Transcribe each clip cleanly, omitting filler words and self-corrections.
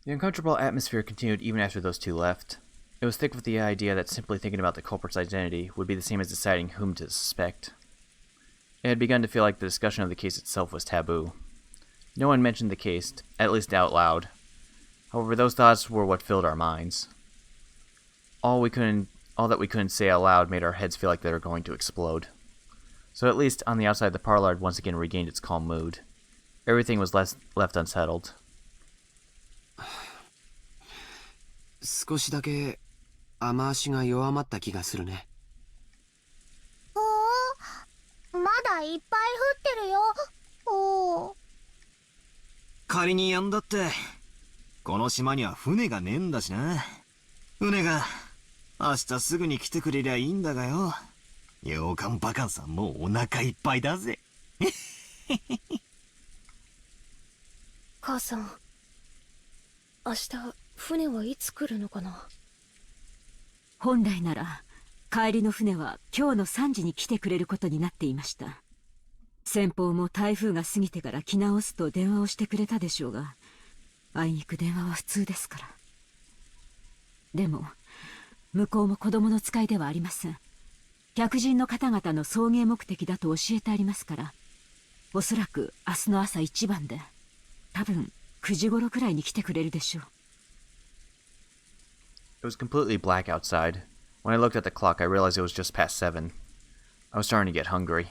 The uncomfortable atmosphere continued even after those two left. It was thick with the idea that simply thinking about the culprit's identity would be the same as deciding whom to suspect. It had begun to feel like the discussion of the case itself was taboo. No one mentioned the case, at least out loud. However, those thoughts were what filled our minds. All that we couldn't say out loud made our heads feel like they were going to explode. So at least on the outside, the parlor had once again regained its calm mood. Everything was left unsettled. 少しだけ雨足が弱まった気がするね。まだいっぱい降ってるよ。おー。仮にやんだって、この島には船がねえんだしな。船が明日すぐに来てくれりゃいいんだがよ。洋館バカンさんもうお腹いっぱいだぜ。母さん、明日船はいつ来るのかな。本来なら帰りの船は今日の3時に来てくれることになっていました。先方も台風が過ぎてから来直すと電話をしてくれたでしょうが、あいにく電話は普通ですから。でも向こうも子供の使いではありません。客人の方々の送迎目的だと教えてありますから、おそらく明日の朝一番で、多分9時頃くらいに来てくれるでしょう。It was completely black outside. When I looked at the clock, I realized it was just past 7. I was starting to get hungry.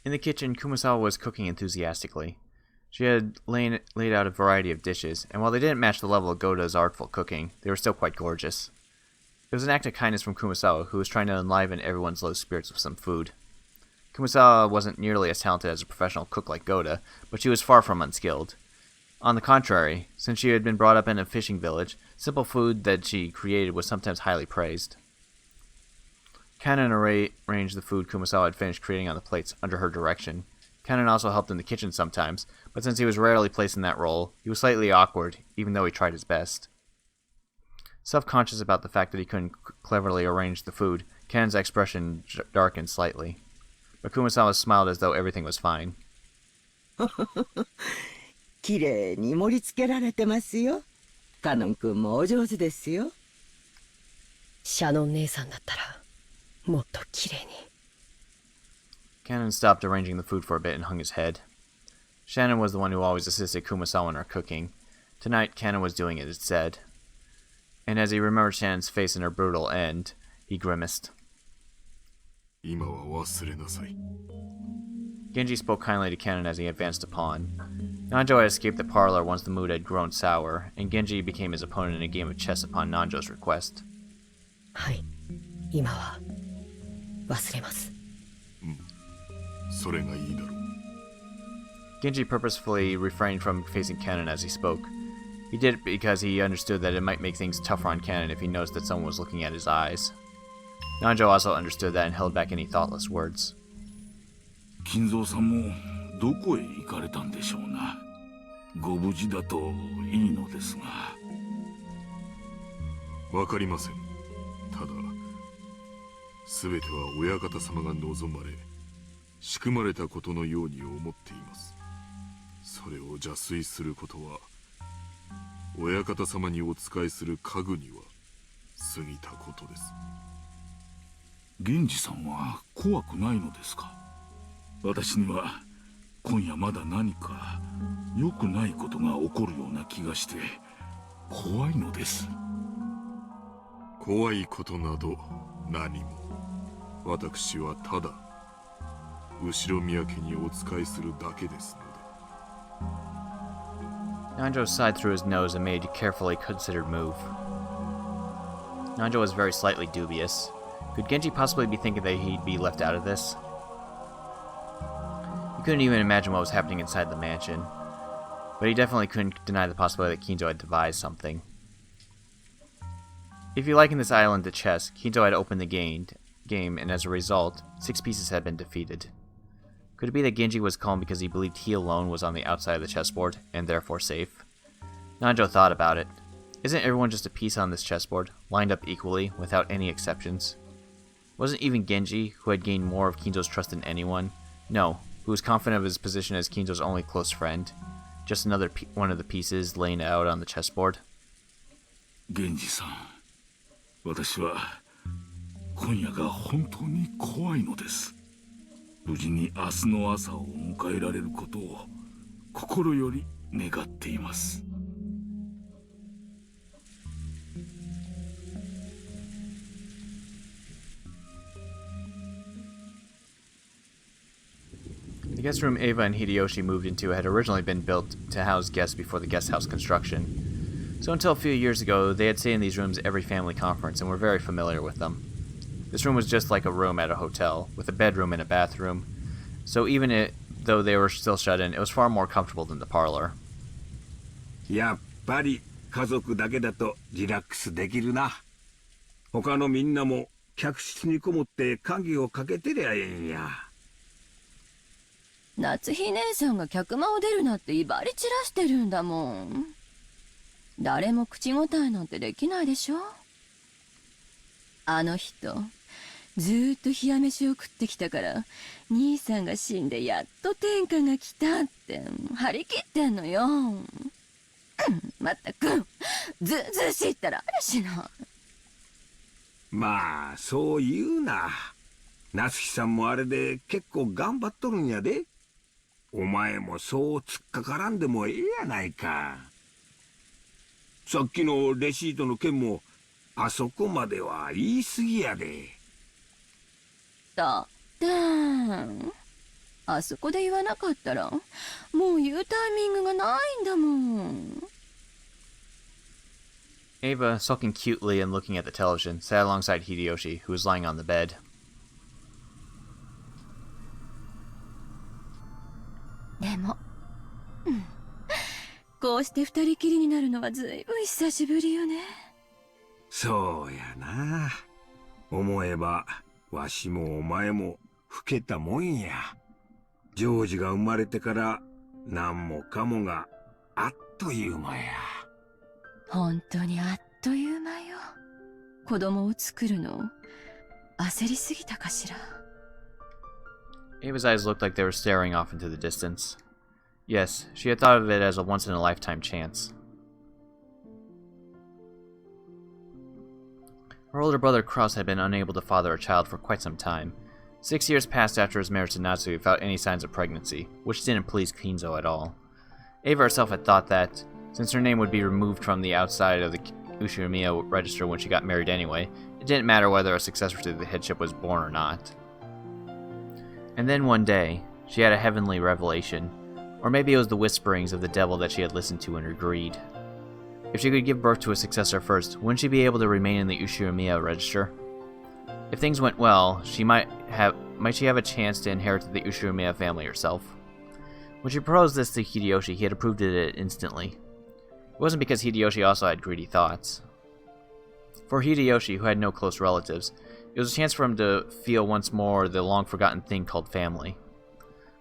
In the kitchen, Kumasawa was cooking enthusiastically. She had laid out a variety of dishes, and while they didn't match the level of Goda's artful cooking, they were still quite gorgeous. It was an act of kindness from Kumasawa, who was trying to enliven everyone's low spirits with some food. Kumasawa wasn't nearly as talented as a professional cook like Goda, but she was far from unskilled. On the contrary, since she had been brought up in a fishing village, simple food that she created was sometimes highly praised. Kanon arranged the food Kumasawa had finished creating on the plates under her direction. Kanon also helped in the kitchen sometimes, but since he was rarely placed in that role, he was slightly awkward, even though he tried his best. Self-conscious about the fact that he couldn't cleverly arrange the food, Kanon's expression darkened slightly. But Kumasawa smiled as though everything was fine. きれいに盛り付けられてますよ。カノン君もお上手ですよ。シャノン姉さんだったらもっときれいに。Kanon stopped arranging the food for a bit and hung his head. Shannon was the one who always assisted Kumasawa in her cooking. Tonight, Kanon was doing it instead. And as he remembered Shannon's face in her brutal end, he grimaced. Genji spoke kindly to Kanon as he advanced to pawn. Nanjo had escaped the parlor once the mood had grown sour, and Genji became his opponent in a game of chess upon Nanjo's request. はい、今は忘れます。それがいいだろう。Genji purposefully refrained from facing Kanon as he spoke. He did it because he understood that it might make things tougher on Kanon if he noticed that someone was looking at his eyes. Nanjo also understood that and held back any thoughtless words. 金蔵さんもどこへ行かれたんでしょうな。ご無事だといいのですが。わかりません。ただ、すべては親方様が望まれ、仕組まれたことのように思っています。それを邪推することは、親方様にお仕えする家具には過ぎたことです。源氏さんは怖くないのですか。私には今夜まだ何か良くないことが起こるような気がして怖いのです。怖いことなど何も。私はただ後宮家にお仕えするだけですので。Nanjo sighed through his nose and made a carefully considered move. Nanjo was very slightly dubious. Could Genji possibly be thinking that he'd be left out of this? He couldn't even imagine what was happening inside the mansion, but he definitely couldn't deny the possibility that Kinzo had devised something. If you liken this island to chess, Kinzo had opened the game, and as a result, 6 pieces had been defeated. Could it be that Genji was calm because he believed he alone was on the outside of the chessboard, and therefore safe? Nanjo thought about it. Isn't everyone just a piece on this chessboard, lined up equally, without any exceptions? Wasn't even Genji, who had gained more of Kinzo's trust than anyone? No, who was confident of his position as Kinzo's only close friend. Just another one of the pieces laying out on the chessboard. 源氏さん、私は今夜が本当に怖いのです。無事に明日の朝を迎えられることを心より願っています。The guest room Eva and Hideyoshi moved into had originally been built to house guests before the guest house construction. So until a few years ago, they had stayed in these rooms every family conference and were very familiar with them. This room was just like a room at a hotel, with a bedroom and a bathroom. So though they were still shut in, it was far more comfortable than the parlor. やっぱり家族だけだとリラックスできるな。他のみんなも客室にこもって鍵をかけてりゃええんや。夏日姉さんが客間を出るなって威張り散らしてるんだもん。誰も口答えなんてできないでしょ。あの人ずーっと冷や飯を食ってきたから兄さんが死んでやっと天下が来たって張り切ってんのよ。まったくずうずうしいったらあるしな。まあそう言うな。夏日さんもあれで結構頑張っとるんやで。お前もそう突っかからんでもええやないか。さっきのレシートの件もあそこまでは言い過ぎやで。だってあそこで言わなかったらもう言うタイミングがないんだもん。Ava, sulking cutely and looking at the television, sat alongside Hideyoshi, who was lying on the bed. でも、こうして二人きりになるのはずいぶん久しぶりよね。そうやな。思えばわしもお前も老けたもんや。ジョージが生まれてから何もかもがあっという間や。本当にあっという間よ。子供を作るの焦りすぎたかしら。Ava's eyes looked like they were staring off into the distance. Yes, she had thought of it as a once-in-a-lifetime chance. Her older brother Cross had been unable to father a child for quite some time. 6 years passed after his marriage to Natsuki without any signs of pregnancy, which didn't please Kinzo at all. Ava herself had thought that, since her name would be removed from the outside of the Ushirimiya register when she got married anyway, it didn't matter whether a successor to the headship was born or not. And then one day, she had a heavenly revelation, or maybe it was the whisperings of the devil that she had listened to in her greed. If she could give birth to a successor first, wouldn't she be able to remain in the Ushirimiya register? If things went well, might she have a chance to inherit the Ushirimiya family herself? When she proposed this to Hideyoshi, he had approved of it instantly. It wasn't because Hideyoshi also had greedy thoughts. For Hideyoshi, who had no close relatives, it was a chance for him to feel once more the long-forgotten thing called family.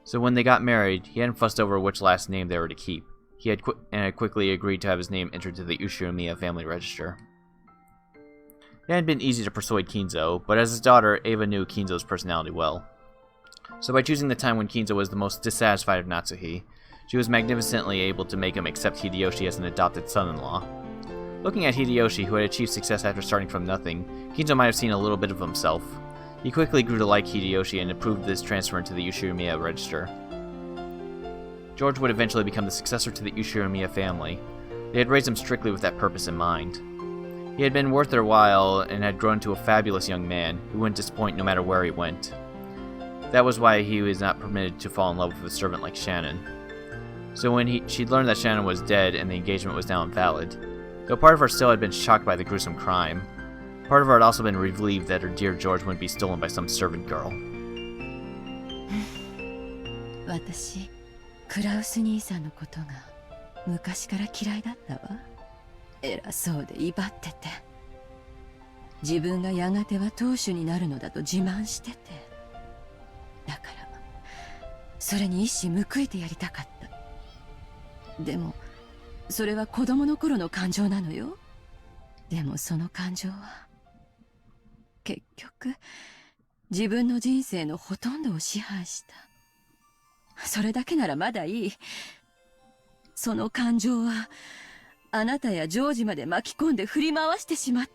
So when they got married, he hadn't fussed over which last name they were to keep. He had quickly agreed to have his name entered to the Ushirimiya family register. It hadn't been easy to persuade Kinzo, but as his daughter, Ava knew Kinzo's personality well. So by choosing the time when Kinzo was the most dissatisfied of Natsuhi, she was magnificently able to make him accept Hideyoshi as an adopted son-in-law. Looking at Hideyoshi, who had achieved success after starting from nothing, Kinzo might have seen a little bit of himself. He quickly grew to like Hideyoshi and approved this transfer into the Ushirimiya register. George would eventually become the successor to the Ushirimiya family. They had raised him strictly with that purpose in mind. He had been worth their while and had grown to a fabulous young man who wouldn't disappoint no matter where he went. That was why he was not permitted to fall in love with a servant like Shannon. So when she'd learned that Shannon was dead and the engagement was now invalid, though part of her still had been shocked by the gruesome crime, part of her had also been relieved that her dear George wouldn't be stolen by some servant girl. 私、クラウス兄さんのことが昔から嫌いだったわ。偉そうで威張ってて、自分がやがては当主になるのだと自慢してて、だからそれに一矢報いてやりたかった。でもそれは子供の頃の感情なのよ。でもその感情は結局自分の人生のほとんどを支配した。それだけならまだいい。その感情はあなたやジョージまで巻き込んで振り回してしまった。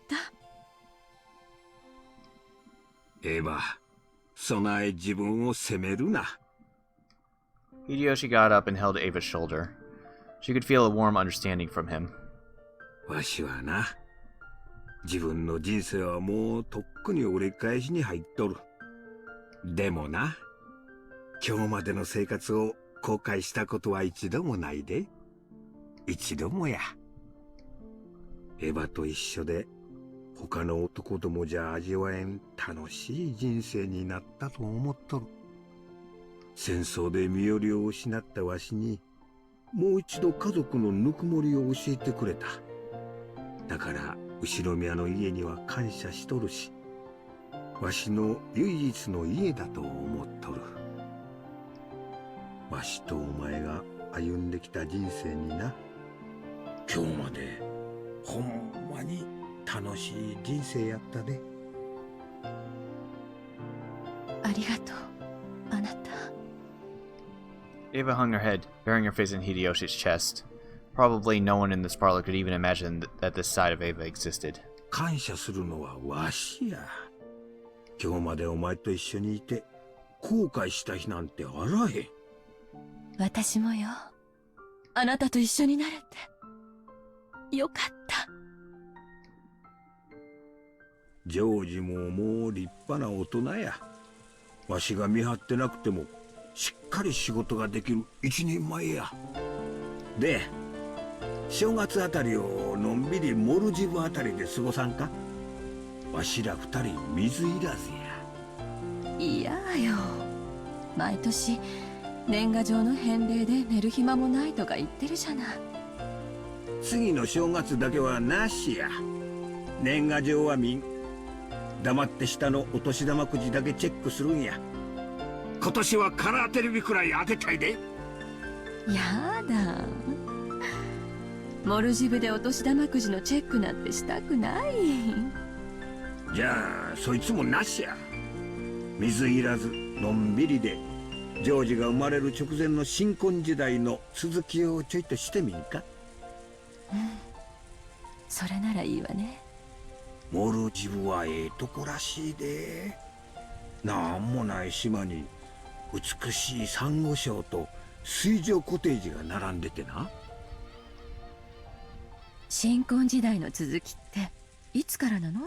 エヴァ、そない自分を責めるな。Hideyoshi got up and held Ava's shoulder. She could feel a warm understanding from him. わしはな、自分の人生はもうとっくに折り返しに入っとる。でもな、今日までの生活を後悔したことは一度もないで。一度もや。エヴァと一緒で他の男どもじゃ味わえん楽しい人生になったと思っとる。戦争で身寄りを失ったわしにもう一度家族のぬくもりを教えてくれた。だから後宮の家には感謝しとるし、わしの唯一の家だと思っとる。わしとお前が歩んできた人生にな、今日までほんまに楽しい人生やったで。ありがとう、あなた。Ava hung her head, burying her face in Hideyoshi's chest. Probably no one in this parlor could even imagine that this side of Ava existed. 感謝するのはわしや。今日までお前と一緒にいて後悔した日なんてあらへん。私もよ。あなたと一緒になれてよかった。ジョージももう立派な大人や。わしが見張ってなくてもしっかり仕事ができる一人前や。で、正月あたりをのんびりモルジブあたりで過ごさんか。わしら二人水いらずや。いやよ、毎年年賀状の返礼で寝る暇もないとか言ってるじゃない。次の正月だけはなしや。年賀状は見ん。黙って下のお年玉くじだけチェックするんや。今年はカラーテレビくらい当てたいで。やだ、モルジブでお年玉くじのチェックなんてしたくない。じゃあそいつもなしや。水いらずのんびりでジョージが生まれる直前の新婚時代の続きをちょいとしてみんか。うん、それならいいわね。モルジブはええとこらしいで。なんもない島に美しいサンゴ礁と水上コテージが並んでてな。新婚時代の続きっていつからなの？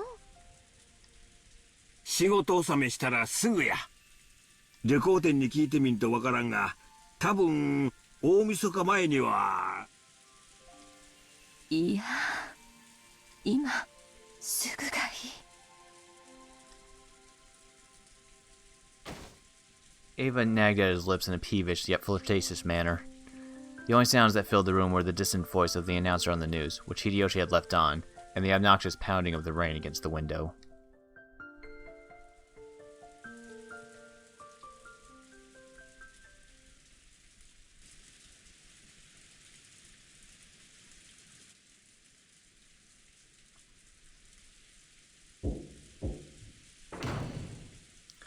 仕事納めしたらすぐや。旅行店に聞いてみんとわからんが、多分大晦日前には。いや、今すぐがいい。Ava nagged at his lips in a peevish yet flirtatious manner. The only sounds that filled the room were the distant voice of the announcer on the news, which Hideyoshi had left on, and the obnoxious pounding of the rain against the window.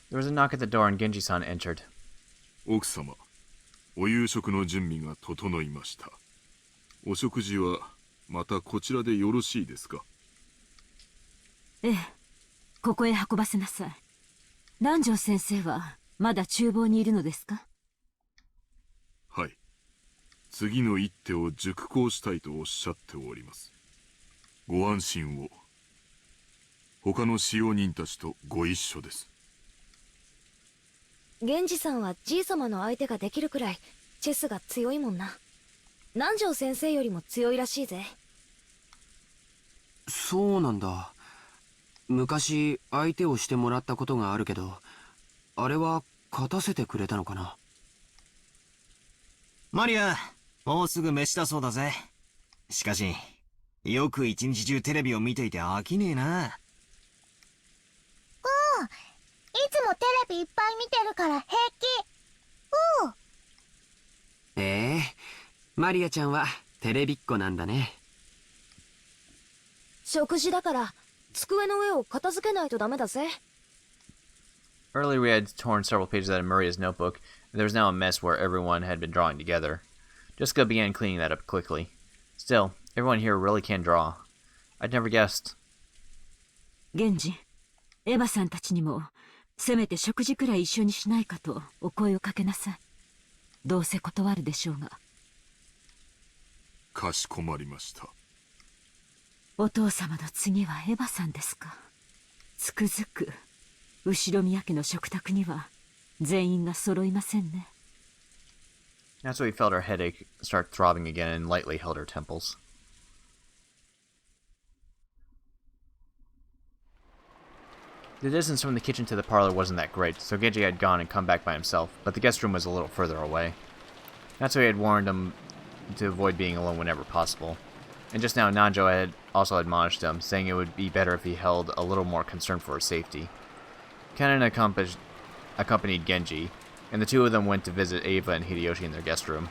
There was a knock at the door and Genji-san entered. 奥様、お夕食の準備が整いました。お食事はまたこちらでよろしいですか？ええ、ここへ運ばせなさい。南條先生はまだ厨房にいるのですか？はい。次の一手を熟考したいとおっしゃっております。ご安心を。他の使用人たちとご一緒です。源氏さんはじい様の相手ができるくらいチェスが強いもんな。南條先生よりも強いらしいぜ。そうなんだ。昔相手をしてもらったことがあるけど、あれは勝たせてくれたのかな。マリア、もうすぐ飯だそうだぜ。しかしよく一日中テレビを見ていて飽きねえな。うん、いつもテレビいっぱい見てるから平気。うん。マリアちゃんはテレビっ子なんだね。食事だから机の上を片付けないとダメだぜ。Earlier we had torn several pages out of Maria's notebook, and There was now a mess where everyone had been drawing together. Jessica began cleaning that up quickly. Still, everyone here really can draw. I'd never guessed. 源氏、エヴァさんたちにもせめて食事くらい一緒にしないかとお声をかけなさい。どうせ断るでしょうが。かしこまりました。お父様の次はエヴァさんですか。つくづく後宮家の食卓には全員が揃いませんね。That's when we felt our headache start throbbing again and lightly held our temples. The distance from the kitchen to the parlor wasn't that great, so Genji had gone and come back by himself, but the guest room was a little further away. That's why he had warned him to avoid being alone whenever possible. And just now Nanjo had also admonished him, saying it would be better if he held a little more concern for his safety. Kennen accompanied Genji, and the two of them went to visit Eva and Hideyoshi in their guest room.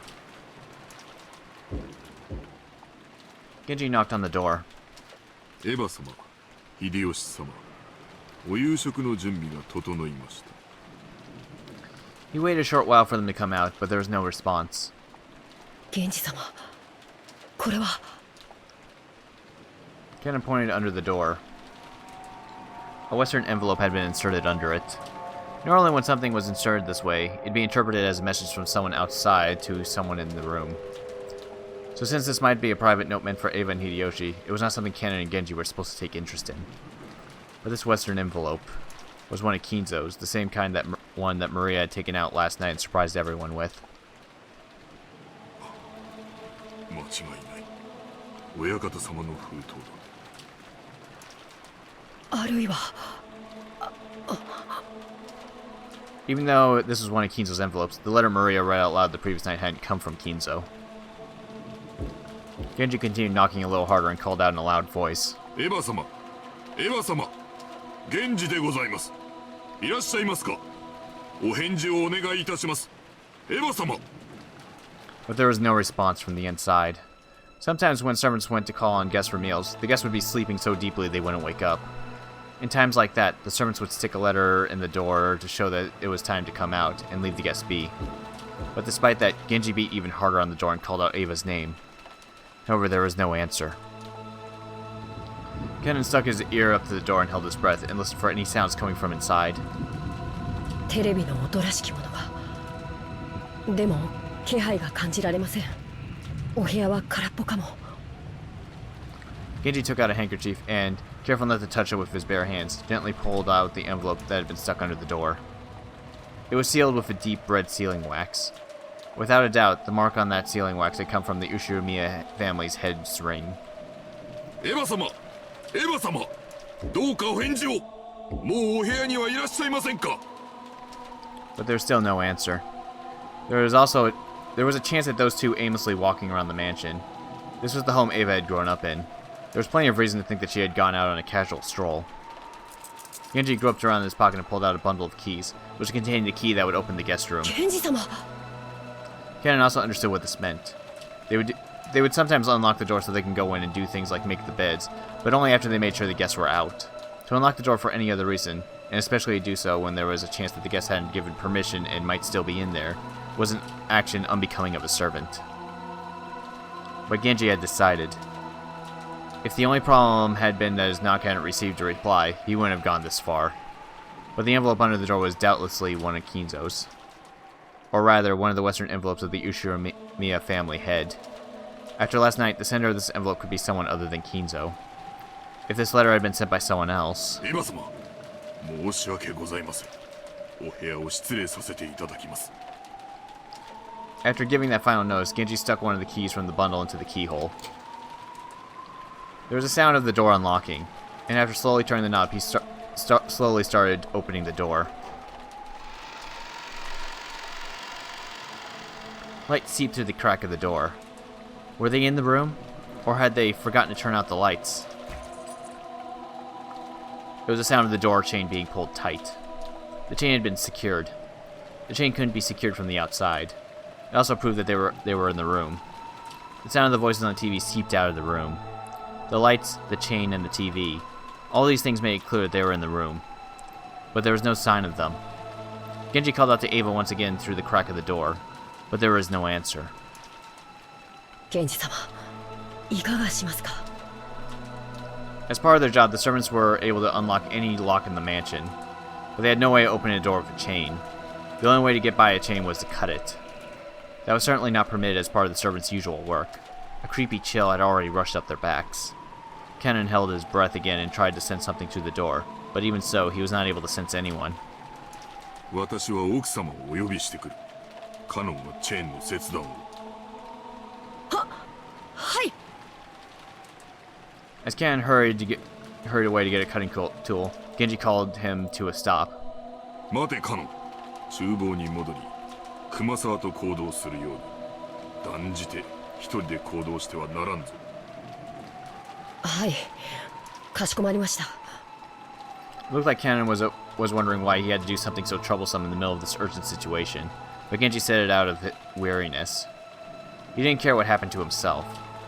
Genji knocked on the door. Eva-sama, Hideyoshi-sama, お夕食の準備が整いました。 He waited a short while for them to come out, but there was no response. 源氏様、これは。Kennen pointed under the door. A Western envelope had been inserted under it. Normally when something was inserted this way, it'd be interpreted as a message from someone outside to someone in the room. So since this might be a private note meant for Eva and Hideyoshi, it was not something Kennen and Genji were supposed to take interest in. But this Western envelope was one of Kinzo's, the same kind that one that Maria had taken out last night and surprised everyone with. 間違いない。親方様の封筒だ。あるいは。Even though this was one of Kinzo's envelopes, the letter Maria read out loud the previous night hadn't come from Kinzo. Genji continued knocking a little harder and called out in a loud voice. Eva-sama! Eva-sama! Genji でございます。いらっしゃいますか？お返事をお願いいたします。Eva-sama! But there was no response from the inside. Sometimes when servants went to call on guests for meals, the guests would be sleeping so deeply they wouldn't wake up. In times like that, the servants would stick a letter in the door to show that it was time to come out and leave the guests be. But despite that, Genji beat even harder on the door and called out Ava's name. However, there was no answer. Kennen stuck his ear up to the door and held his breath and listened for any sounds coming from inside. テレビの音らしきものが。でも気配が感じられません。お部屋は空っぽかも。Genji took out a handkerchief and, careful not to touch it with his bare hands, gently pulled out the envelope that had been stuck under the door. It was sealed with a deep red sealing wax. Without a doubt, the mark on that sealing wax had come from the Ushirimiya family's head's ring. Eva-sama! Eva-sama! どうかお返事を！もうお部屋にはいらっしゃいませんか？ But there was still no answer. There was a chance that those two aimlessly walking around the mansion. This was the home Ava had grown up in. There was plenty of reason to think that she had gone out on a casual stroll. Genji groped around in his pocket and pulled out a bundle of keys, which contained the key that would open the guest room. 源氏様。 Kennen also understood what this meant. They would sometimes unlock the door so they can go in and do things like make the beds, but only after they made sure the guests were out. To unlock the door for any other reason, and especially to do so when there was a chance that the guests hadn't given permission and might still be in there, was an action unbecoming of a servant. But Genji had decided. If the only problem had been that his knock hadn't received a reply, he wouldn't have gone this far. But the envelope under the door was doubtlessly one of Kinzo's. Or rather, one of the Western envelopes of the Ushirimiya family head. After last night, the sender of this envelope could be someone other than Kinzo. If this letter had been sent by someone else... 申し訳ございません。お部屋を失礼させていただきます。 After giving that final notice, Genji stuck one of the keys from the bundle into the keyhole. There was a sound of the door unlocking, and after slowly turning the knob, he slowly started opening the door. Light seeped through the crack of the door. Were they in the room, or had they forgotten to turn out the lights? It was the sound of the door chain being pulled tight. The chain had been secured. The chain couldn't be secured from the outside. It also proved that they were in the room. The sound of the voices on the TV seeped out of the room. The lights, the chain, and the TV. All these things made it clear that they were in the room. But there was no sign of them. Genji called out to Ava once again through the crack of the door, but there was no answer. 源氏様いかがしますか As part of their job, the servants were able to unlock any lock in the mansion, but they had no way of opening a door with a chain. The only way to get by a chain was to cut it. That was certainly not permitted as part of the servants' usual work. A creepy chill had already rushed up their backs. Kennen held his breath again and tried to sense something through the door, but even so, he was not able to sense anyone. 私は奥様をお呼びしてくる。カノンはチェーンの切断を。はい As Kennen hurried away to get a cutting tool, Genji called him to a stop. 待てカノン。厨房に戻り、熊沢と行動するように。断じて一人で行動してはならんぞ。はいかしこまりました It looked like Kennen was wondering why he had to do something so troublesome in the middle of this urgent situation, but Genji said it out of weariness. He didn't care what happened to himself,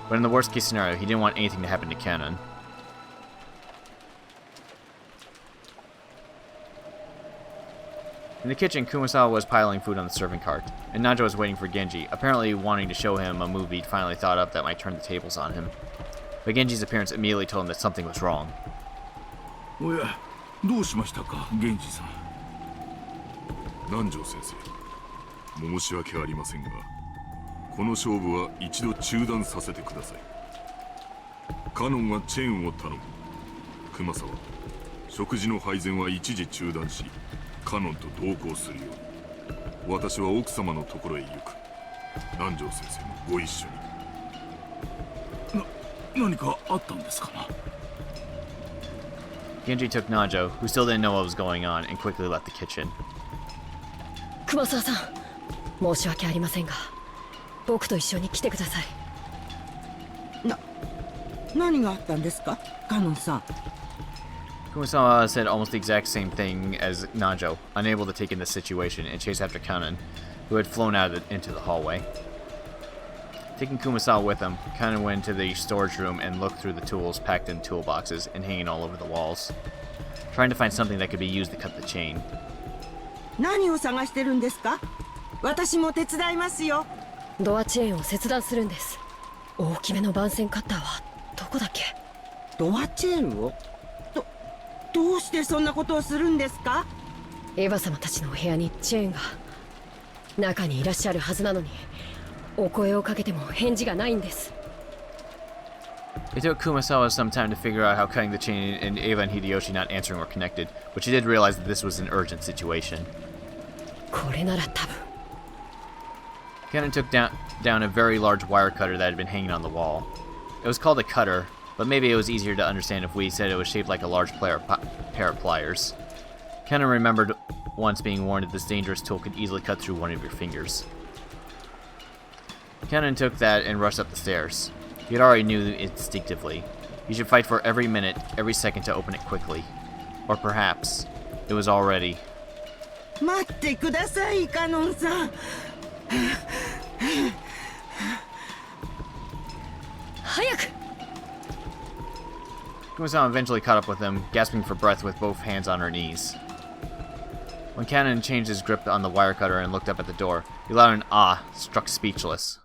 but in the worst case scenario, he didn't want anything to happen to Kennen. In the kitchen, Kumasawa was piling food on the serving cart, and Najo was waiting for Genji, apparently wanting to show him a move he'd finally thought up that might turn the tables on him. But Genji's appearance immediately told him that something was wrong. おや、どうしましたか、源氏さん。南條先生、申し訳ありませんが、この勝負は一度中断させてください。カノンはチェーンを頼む。熊沢、食事の配膳は一時中断し、カノンと同行するように。私は奥様のところへ行く。南條先生もご一緒に。何かあったんですかな。 Genji took Najo, who still didn't know what was going on, and quickly left the kitchen. 熊沢さん申し訳ありませんが僕と一緒に来てください何があったんですか、カノンさん。 Kumasawa said almost the exact same thing as Najo, unable to take in the situation and chase after Kanon, who had flown out into the hallway. Taking Kumasawa with him, Kanon went into the storage room and looked through the tools packed in toolboxes and hanging all over the walls, trying to find something that could be used to cut the chain. 何を探してるんですか。私も手伝いますよ。ドアチェーンを切断するんです大きめの番線カッターはどこだっけドアチェーンをどうしてそんなことをするんですか。エヴァ様たちのお部屋にチェーンが中にいらっしゃるはずなのにお声をかけても返事がないんです It took Kumasawa some time to figure out how cutting the chain and Eva and Hideyoshi not answering were connected, but she did realize that this was an urgent situation. これなら多分 Kennen took down a very large wire cutter that had been hanging on the wall. It was called a cutter, but maybe it was easier to understand if we said it was shaped like a large pair of pliers. Kennen remembered once being warned that this dangerous tool could easily cut through one of your fingers. Kennen took that and rushed up the stairs. He had already knew instinctively. He should fight for every minute, every second to open it quickly. Or perhaps, it was already... 待ってください、カノンさん。早く Kumasawa eventually caught up with him, gasping for breath with both hands on her knees. When Kanon changed his grip on the wire cutter and looked up at the door, he let out an ah, struck speechless.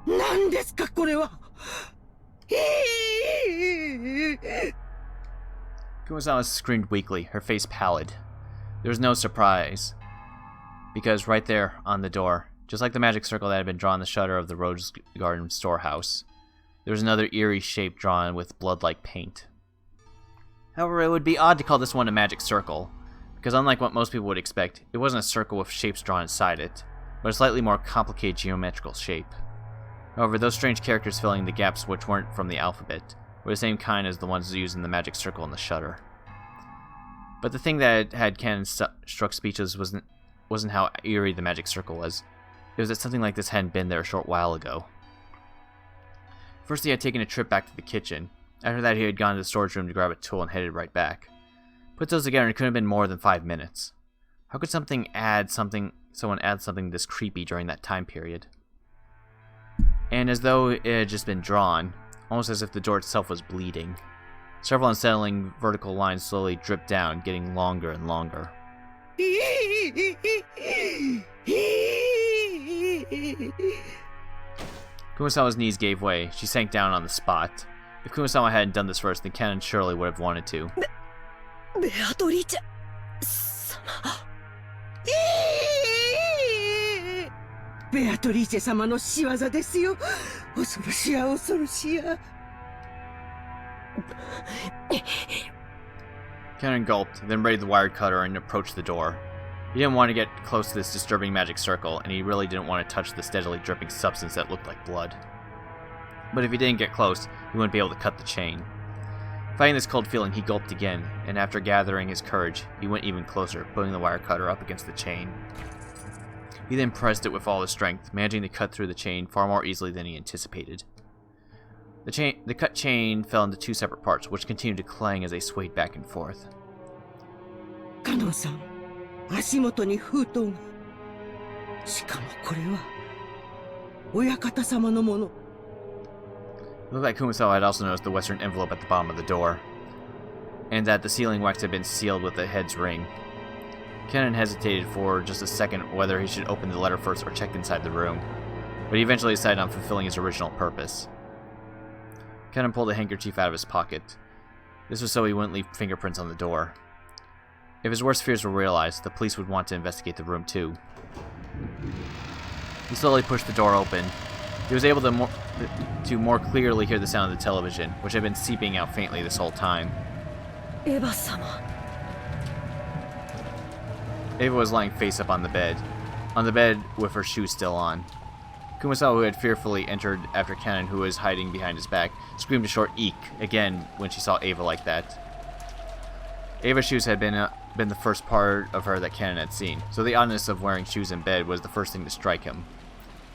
なんですかこれは。Kumasawa screamed weakly, her face pallid. There was no surprise, because right there on the door, just like the magic circle that had been drawn on the shutter of the Rose Garden storehouse, there was another eerie shape drawn with blood-like paint. However, it would be odd to call this one a magic circle, because unlike what most people would expect, it wasn't a circle with shapes drawn inside it, but a slightly more complicated geometrical shape. However, those strange characters filling the gaps which weren't from the alphabet were the same kind as the ones used in the magic circle in the shutter. But the thing that had Kanon struck speechless wasn't how eerie the magic circle was. It was that something like this hadn't been there a short while ago. First, he had taken a trip back to the kitchen. After that, he had gone to the storage room to grab a tool and headed right back. Put those together, and it couldn't have been more than 5 minutes. How could someone add something this creepy during that time period? And as though it had just been drawn, almost as if the door itself was bleeding. Several unsettling vertical lines slowly dripped down, getting longer and longer. Kumasawa's knees gave way. She sank down on the spot. If Kumasawa hadn't done this first, then Canon surely would have wanted to. ベアトリーチェ様。ベアトリーチェ様の仕業ですよ。恐ろしや恐ろしや。Canon gulped, then raided the wired cutter and approached the door. He didn't want to get close to this disturbing magic circle, and he really didn't want to touch the steadily dripping substance that looked like blood. But if he didn't get close, he wouldn't be able to cut the chain. Fighting this cold feeling, he gulped again, and after gathering his courage, he went even closer, putting the wire cutter up against the chain. He then pressed it with all his strength, managing to cut through the chain far more easily than he anticipated. The cut chain fell into two separate parts, which continued to clang as they swayed back and forth. カノンさん、足元に封筒が。しかもこれは親方様のもの。 It looked like Kumasawa had also noticed the western envelope at the bottom of the door, and that the sealing wax had been sealed with the head's ring. Kennen hesitated for just a second whether he should open the letter first or check inside the room, but he eventually decided on fulfilling his original purpose. Kennen pulled a handkerchief out of his pocket. This was so he wouldn't leave fingerprints on the door. If his worst fears were realized, the police would want to investigate the room too. He slowly pushed the door open. He was able to more clearly hear the sound of the television, which had been seeping out faintly this whole time. エヴァ様。 Ava was lying face up on the bed with her shoes still on. Kumasawa, who had fearfully entered after Kennen, who was hiding behind his back, screamed a short eek again when she saw Ava like that. Ava's shoes had been the first part of her that Kennen had seen, so the oddness of wearing shoes in bed was the first thing to strike him.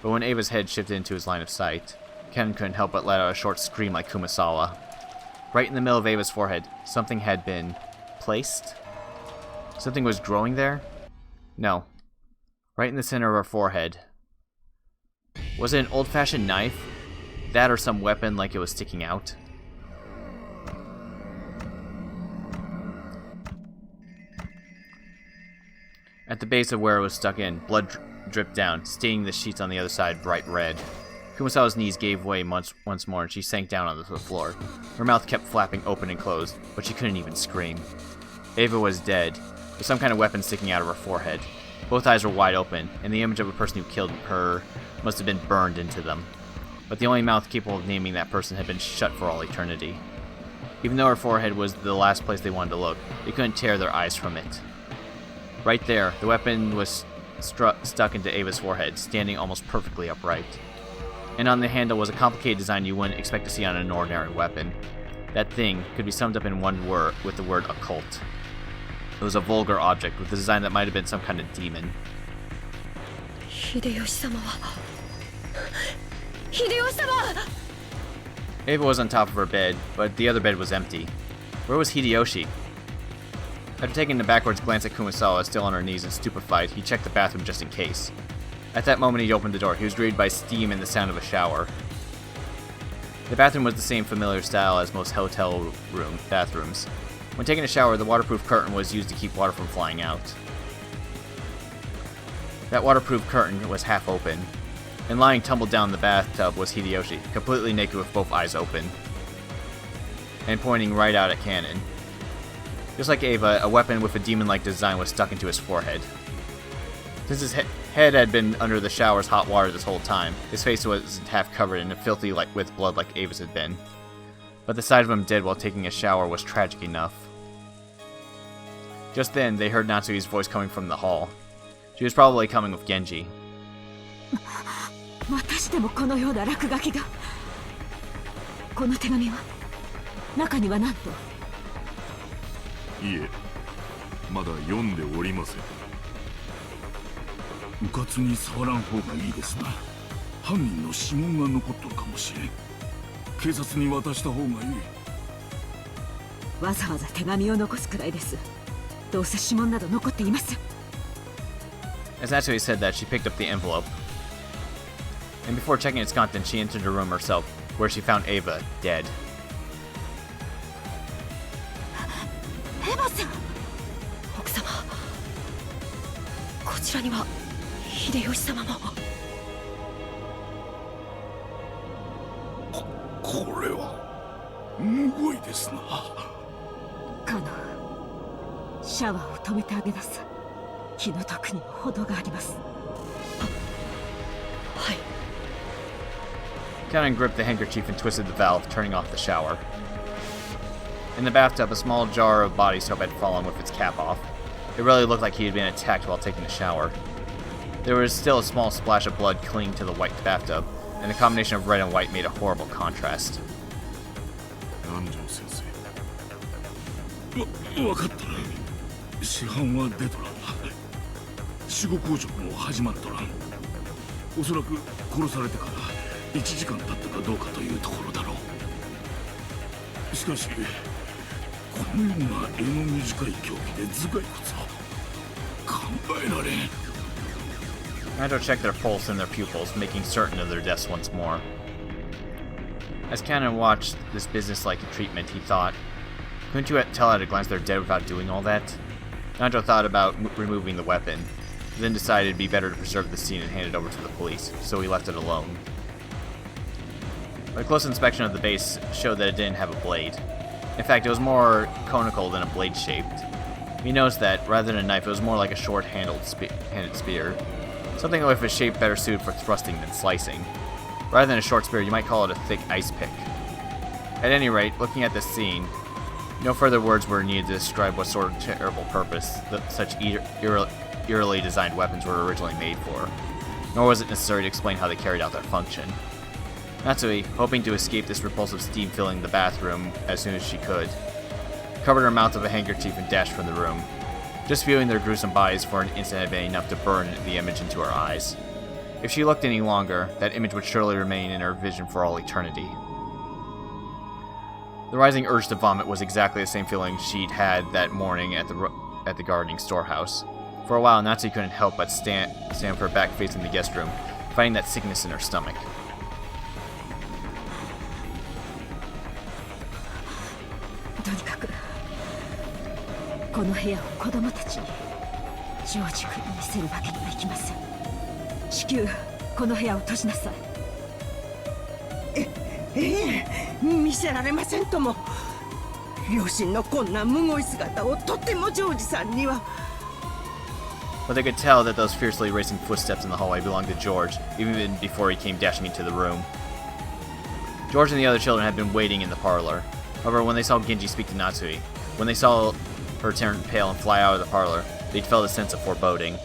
But when Ava's head shifted into his line of sight, Kennen couldn't help but let out a short scream like Kumasawa. Right in the middle of Ava's forehead, something had been placed? Something was growing there? No. Right in the center of her forehead. Was it an old-fashioned knife? That or some weapon like it was sticking out? At the base of where it was stuck in, blood dripped down, staining the sheets on the other side bright red. Kumasawa's knees gave way once more and she sank down on the floor. Her mouth kept flapping open and closed, but she couldn't even scream. Ava was dead, with some kind of weapon sticking out of her forehead. Both eyes were wide open, and the image of a person who killed her must have been burned into them. But the only mouth capable of naming that person had been shut for all eternity. Even though her forehead was the last place they wanted to look, they couldn't tear their eyes from it. Right there, the weapon was stuck into Ava's forehead, standing almost perfectly upright. And on the handle was a complicated design you wouldn't expect to see on an ordinary weapon. That thing could be summed up in one word with the word occult. It was a vulgar object with a design that might have been some kind of demon. 秀吉様は。秀吉様! Ava was on top of her bed, but the other bed was empty. Where was Hideyoshi? After taking a backwards glance at Kumasawa, still on her knees and stupefied, he checked the bathroom just in case. At that moment, he opened the door. He was greeted by steam and the sound of a shower. The bathroom was the same familiar style as most hotel bathrooms. When taking a shower, the waterproof curtain was used to keep water from flying out. That waterproof curtain was half open, and lying tumbled down in the bathtub was Hideyoshi, completely naked with both eyes open, and pointing right out at Cannon. Just like Ava, a weapon with a demon-like design was stuck into his forehead. Since his head had been under the shower's hot water this whole time, his face was half covered in a filthy with blood like Ava's had been. But the sight of him dead while taking a shower was tragic enough. Just then, they heard Natsui's voice coming from the hall. She was probably coming with Genji. またしてもこのような落書きが。この手紙は中には何と。いえ、まだ読んでおりません。うかつに触らん方がいいですな。犯人の指紋が残っとるかもしれん。警察に渡した方がいい。わざわざ手紙を残すくらいです。どうせ指紋など残っています。As Natsui said that, she picked up the envelope. And before checking its contents, she entered her room herself, where she found Ava dead. こちらには秀吉様も。これはむごいですな。カノン、シャワーを止めてあげなさい。気の毒にも程があります。はい。 Cannon gripped the handkerchief and twisted the valve, turning off the shower. In the bathtub, a small jar of body soap had fallen with its cap off. It really looked like he had been attacked while taking a shower. There was still a small splash of blood clinging to the white bathtub, and the combination of red and white made a horrible contrast. わかった。市販は出とらん。死後硬直も始まっとらん。おそらく殺されてから1時間経ったかどうかというところだろう。しかしこのような柄の短い凶器で頭蓋骨は考えられん。Nitro checked their pulse and their pupils, making certain of their deaths once more. As Cannon watched this business-like treatment, he thought, couldn't you tell at a glance they're dead without doing all that? Nitro thought about removing the weapon, then decided it'd be better to preserve the scene and hand it over to the police, so he left it alone. But a close inspection of the base showed that it didn't have a blade. In fact, it was more conical than a blade-shaped. He noticed that, rather than a knife, it was more like a short-handled handed spear. Something with a shape better suited for thrusting than slicing. Rather than a short spear, you might call it a thick ice pick. At any rate, looking at this scene, no further words were needed to describe what sort of terrible purpose such eerily designed weapons were originally made for, nor was it necessary to explain how they carried out their function. Natsui, hoping to escape this repulsive steam filling the bathroom as soon as she could, covered her mouth with a handkerchief and dashed from the room. Just viewing their gruesome bodies for an instant had been enough to burn the image into her eyes. If she looked any longer, that image would surely remain in her vision for all eternity. The rising urge to vomit was exactly the same feeling she'd had that morning at the gardening storehouse. For a while, Natsui couldn't help but stand with her back facing the guest room, fighting that sickness in her stomach. とにかくこの部屋を子供たちにジョージ君に見せるわけにはいきません。至急この部屋を閉じなさい。見せられませんとも。両親のこんなむごい姿をとてもジョージさんには。 But they could tell that those fiercely racing footsteps in the hallway belonged to George, even before he came dashing into the room. George and the other children had been waiting in the parlor. However, when they saw Genji speak to Natsui, when they saw her turn pale and fly out of the parlor, they felt a sense of foreboding.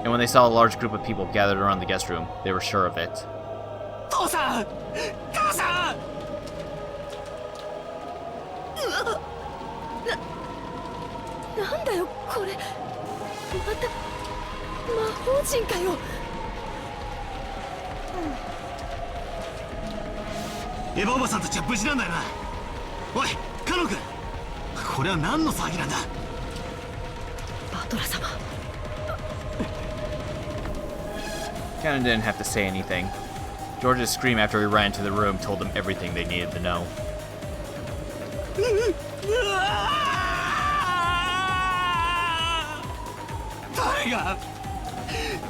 And when they saw a large group of people gathered around the guest room, they were sure of it. 父さん！母さん！なんだよこれ。また魔法陣かよ。エヴァおばさんたちは無事なんだよな。おい、カノン君、これは何の騒ぎなんだ。バトラ様。Cannon didn't have to say anything. George's scream after he ran into the room told them everything they needed to know.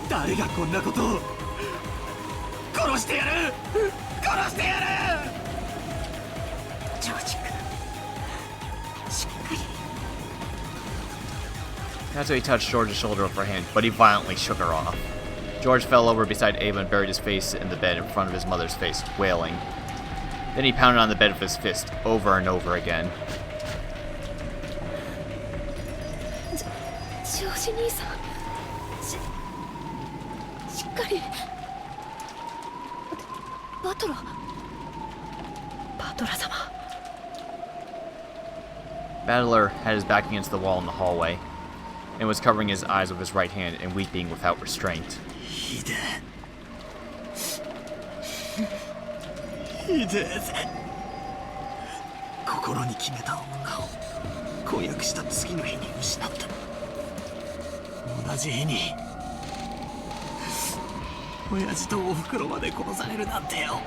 誰がこんなことを。殺してやる！殺してやる！ジョージ君、しっかり。 Natsui touched George's shoulder with her hand, but he violently shook her off. George fell over beside Ava and buried his face in the bed in front of his mother's face, wailing. Then he pounded on the bed with his fist, over and over again. ジョージ兄さん、しっかり。バトラ様。 Battler had his back against the wall in the hallway, and was covering his eyes with his right hand and weeping without restraint. ひでえぜ。心に決めた女を婚約した次の日に失った。同じ日に親父とおふくろまで殺されるなんてよ。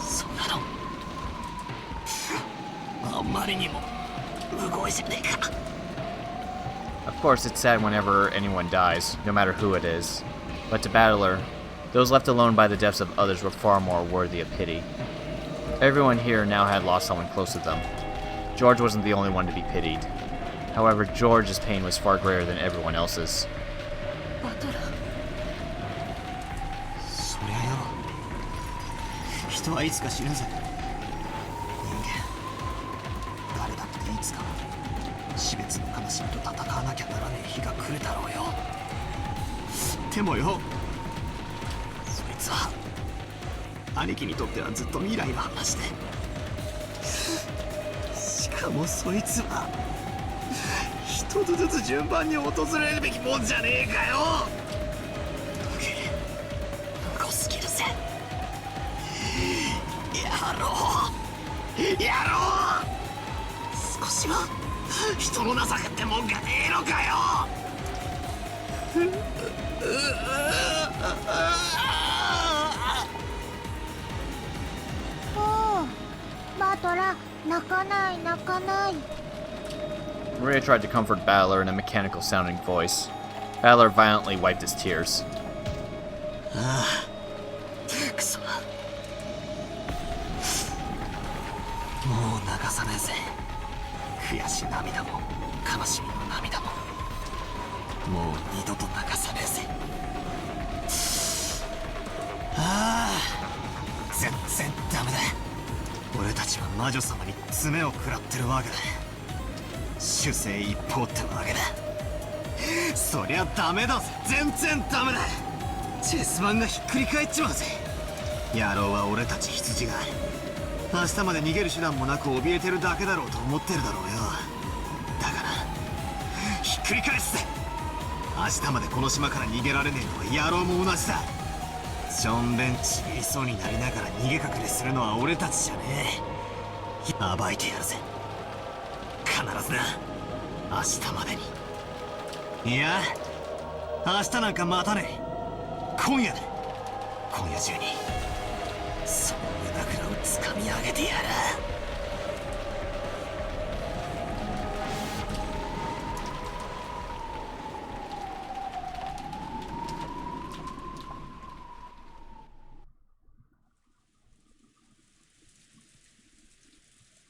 そんなのあんまりにもむごいじゃねえか。Of course, it's sad whenever anyone dies, no matter who it is. But to Battler, those left alone by the deaths of others were far more worthy of pity. Everyone here now had lost someone close to them. George wasn't the only one to be pitied. However, George's pain was far greater than everyone else's. そりゃよ、人はいつか死ぬぜ。人間、誰だっていつか死別の悲しみと戦わなきゃならねえ日が来るだろうよ。でもよ、そいつは兄貴にとってはずっと未来の話で、しかもそいつは一つずつ順番に訪れるべきもんじゃねえかよ。無すぎるぜ。やろうやろう、少しは人の情けってもんがねえのかよ。おう、バトラ、泣かない泣かない。 Maria tried to comfort Battler in a mechanical-sounding voice. Battler violently wiped his tears. ああ、くそ。もう流さねえぜ。悔し涙も悲しみの涙ももう二度と流さねえぜ。ああ、全然ダメだ。俺たちは魔女様に爪を食らってるわけだ。主勢一方ってわけだ。そりゃダメだぜ。全然ダメだ。チェス盤がひっくり返っちまうぜ。野郎は俺たち羊が明日まで逃げる手段もなく怯えてるだけだろうと思ってるだろうよ。だからひっくり返すぜ。明日までこの島から逃げられねえのは野郎も同じだ。しょんべんちびりそうになりながら逃げ隠れするのは俺たちじゃねえ。暴いてやるぜ、必ずな。明日までに。いや、明日なんか待たねえ。今夜だ。今夜中にその胸ぐらを掴み上げてやる。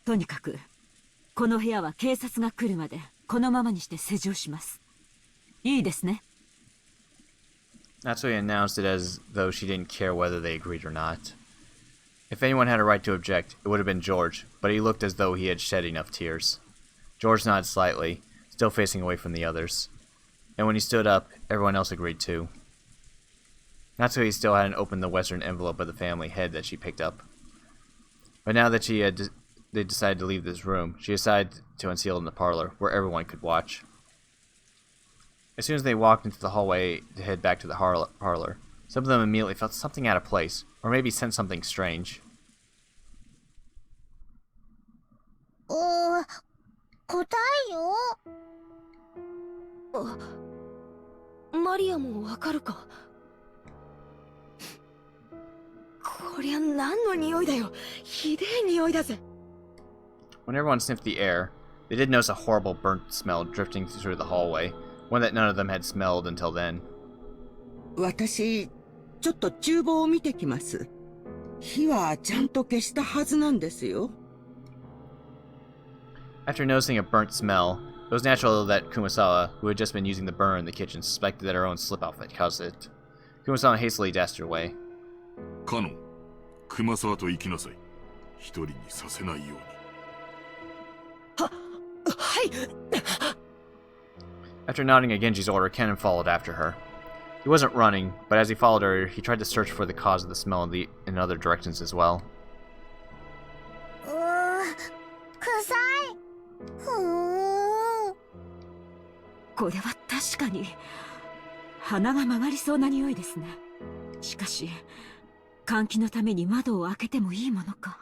とにかくこの部屋は警察が来るまでこのままにして施錠します。いいですね。Natsui announced it as though she didn't care whether they agreed or not. If anyone had a right to object, it would have been George, but he looked as though he had shed enough tears. George nodded slightly, still facing away from the others. And when he stood up, everyone else agreed too. Natsui still hadn't opened the western envelope of the family head that she picked up. But now that they decided to leave this room, she decided to unseal it in the parlor, where everyone could watch. As soon as they walked into the hallway to head back to the parlor, some of them immediately felt something out of place, or maybe sensed something strange. 答えよ。マリアもわかるか。こりゃ何の匂いだよ。ひでえ匂いだぜ。 When everyone sniffed the air, they did notice a horrible burnt smell drifting through the hallway, one that none of them had smelled until then. 私、ちょっと厨房を見てきます。火はちゃんと消したはずなんですよ。After noticing a burnt smell, it was natural that Kumasawa, who had just been using the burner in the kitchen, suspected that her own slip-off had caused it. Kumasawa hastily dashed her away. カノン、熊沢と行きなさい。一人にさせないように。はい。 After nodding at Genji's order, Kennen followed after her. He wasn't running, but as he followed her, he tried to search for the cause of the smell in other directions as well. 臭い。これは確かに鼻が曲がりそうな匂いですね。しかし換気のために窓を開けてもいいものか。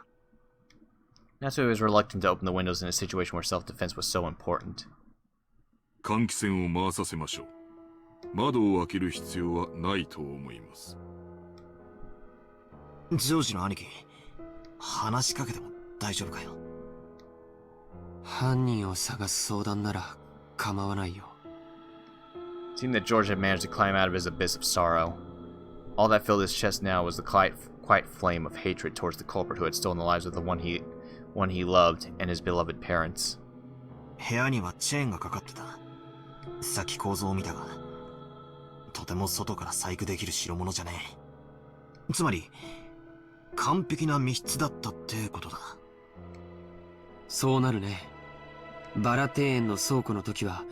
Natsui was reluctant to open the windows in a situation where self-defense was so important. 換気扇を回させましょう。窓を開ける必要はないと思います。ジョージの兄貴、話しかけても大丈夫かよ。犯人を探す相談なら構わないよ。It seemed that George had managed to climb out of his abyss of sorrow. All that filled his chest now was the quiet flame of hatred towards the culprit who had stolen the lives of the one he loved and his beloved parents. 部屋にはチェーンがかかってた。さっき構造を見たが、とても外から細工できる代物じゃねえ。つまり、完璧な密室だったってことだ。そうなるね。バラ庭園の倉庫の時は、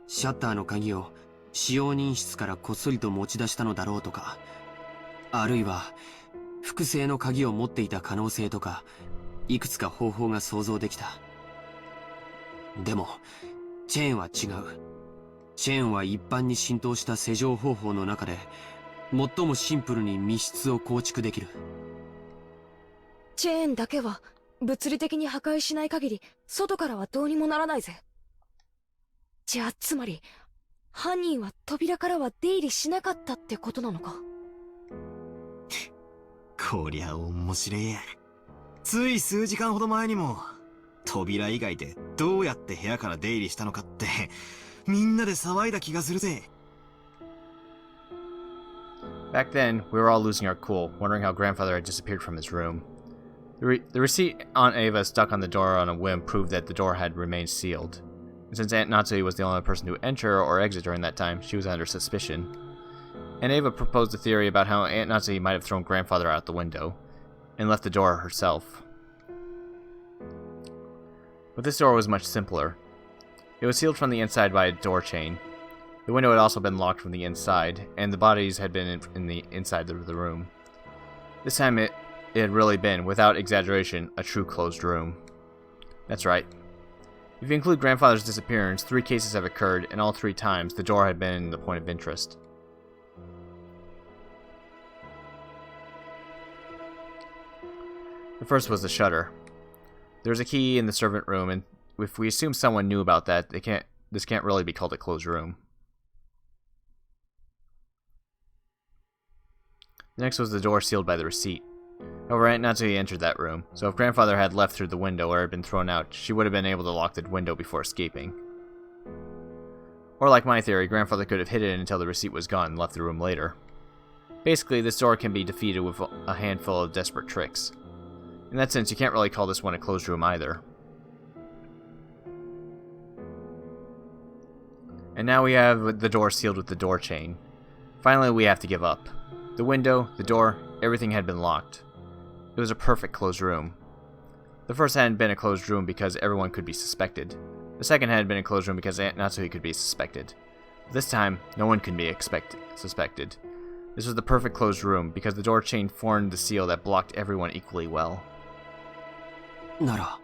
シャッターの鍵を使用人室からこっそりと持ち出したのだろうとか、あるいは複製の鍵を持っていた可能性とか、いくつか方法が想像できた。でもチェーンは違う。チェーンは一般に浸透した施錠方法の中で最もシンプルに密室を構築できる。チェーンだけは物理的に破壊しない限り外からはどうにもならないぜ。じゃあつまり犯人は扉からは出入りしなかったってことなのか。こりゃ面白いや。つい数時間ほど前にも扉以外でどうやって部屋から出入りしたのかってみんなで騒いだ気がするぜ。 Back then, we were all losing our cool, wondering how grandfather had disappeared from his room. The receipt Aunt Ava stuck on the door on a whim proved that the door had remained sealed. And since Aunt Natsui was the only person to enter or exit during that time, she was under suspicion. Aunt Ava proposed a theory about how Aunt Natsui might have thrown grandfather out the window, and left the door herself. But this door was much simpler. It was sealed from the inside by a door chain. The window had also been locked from the inside, and the bodies had been in the inside of the room. This time it had really been, without exaggeration, a true closed room. That's right. If you include grandfather's disappearance, 3 cases have occurred, and all 3 times the door had been the point of interest. The first was the shutter. There was a key in the servant room, and if we assume someone knew about that, this can't really be called a closed room. The next was the door sealed by the receipt. However, Aunt Natsui entered that room, so if grandfather had left through the window or had been thrown out, she would have been able to lock the window before escaping. Or like my theory, grandfather could have hidden it until the receipt was gone and left the room later. Basically, this door can be defeated with a handful of desperate tricks. In that sense, you can't really call this one a closed room either. And now we have the door sealed with the door chain. Finally, we have to give up. The window, the door, everything had been locked. It was a perfect closed room. The first hadn't been a closed room because everyone could be suspected. The second hadn't been a closed room because Aunt Natsui could be suspected. But this time, no one could be suspected. This was the perfect closed room because the door chain formed the seal that blocked everyone equally well. なら、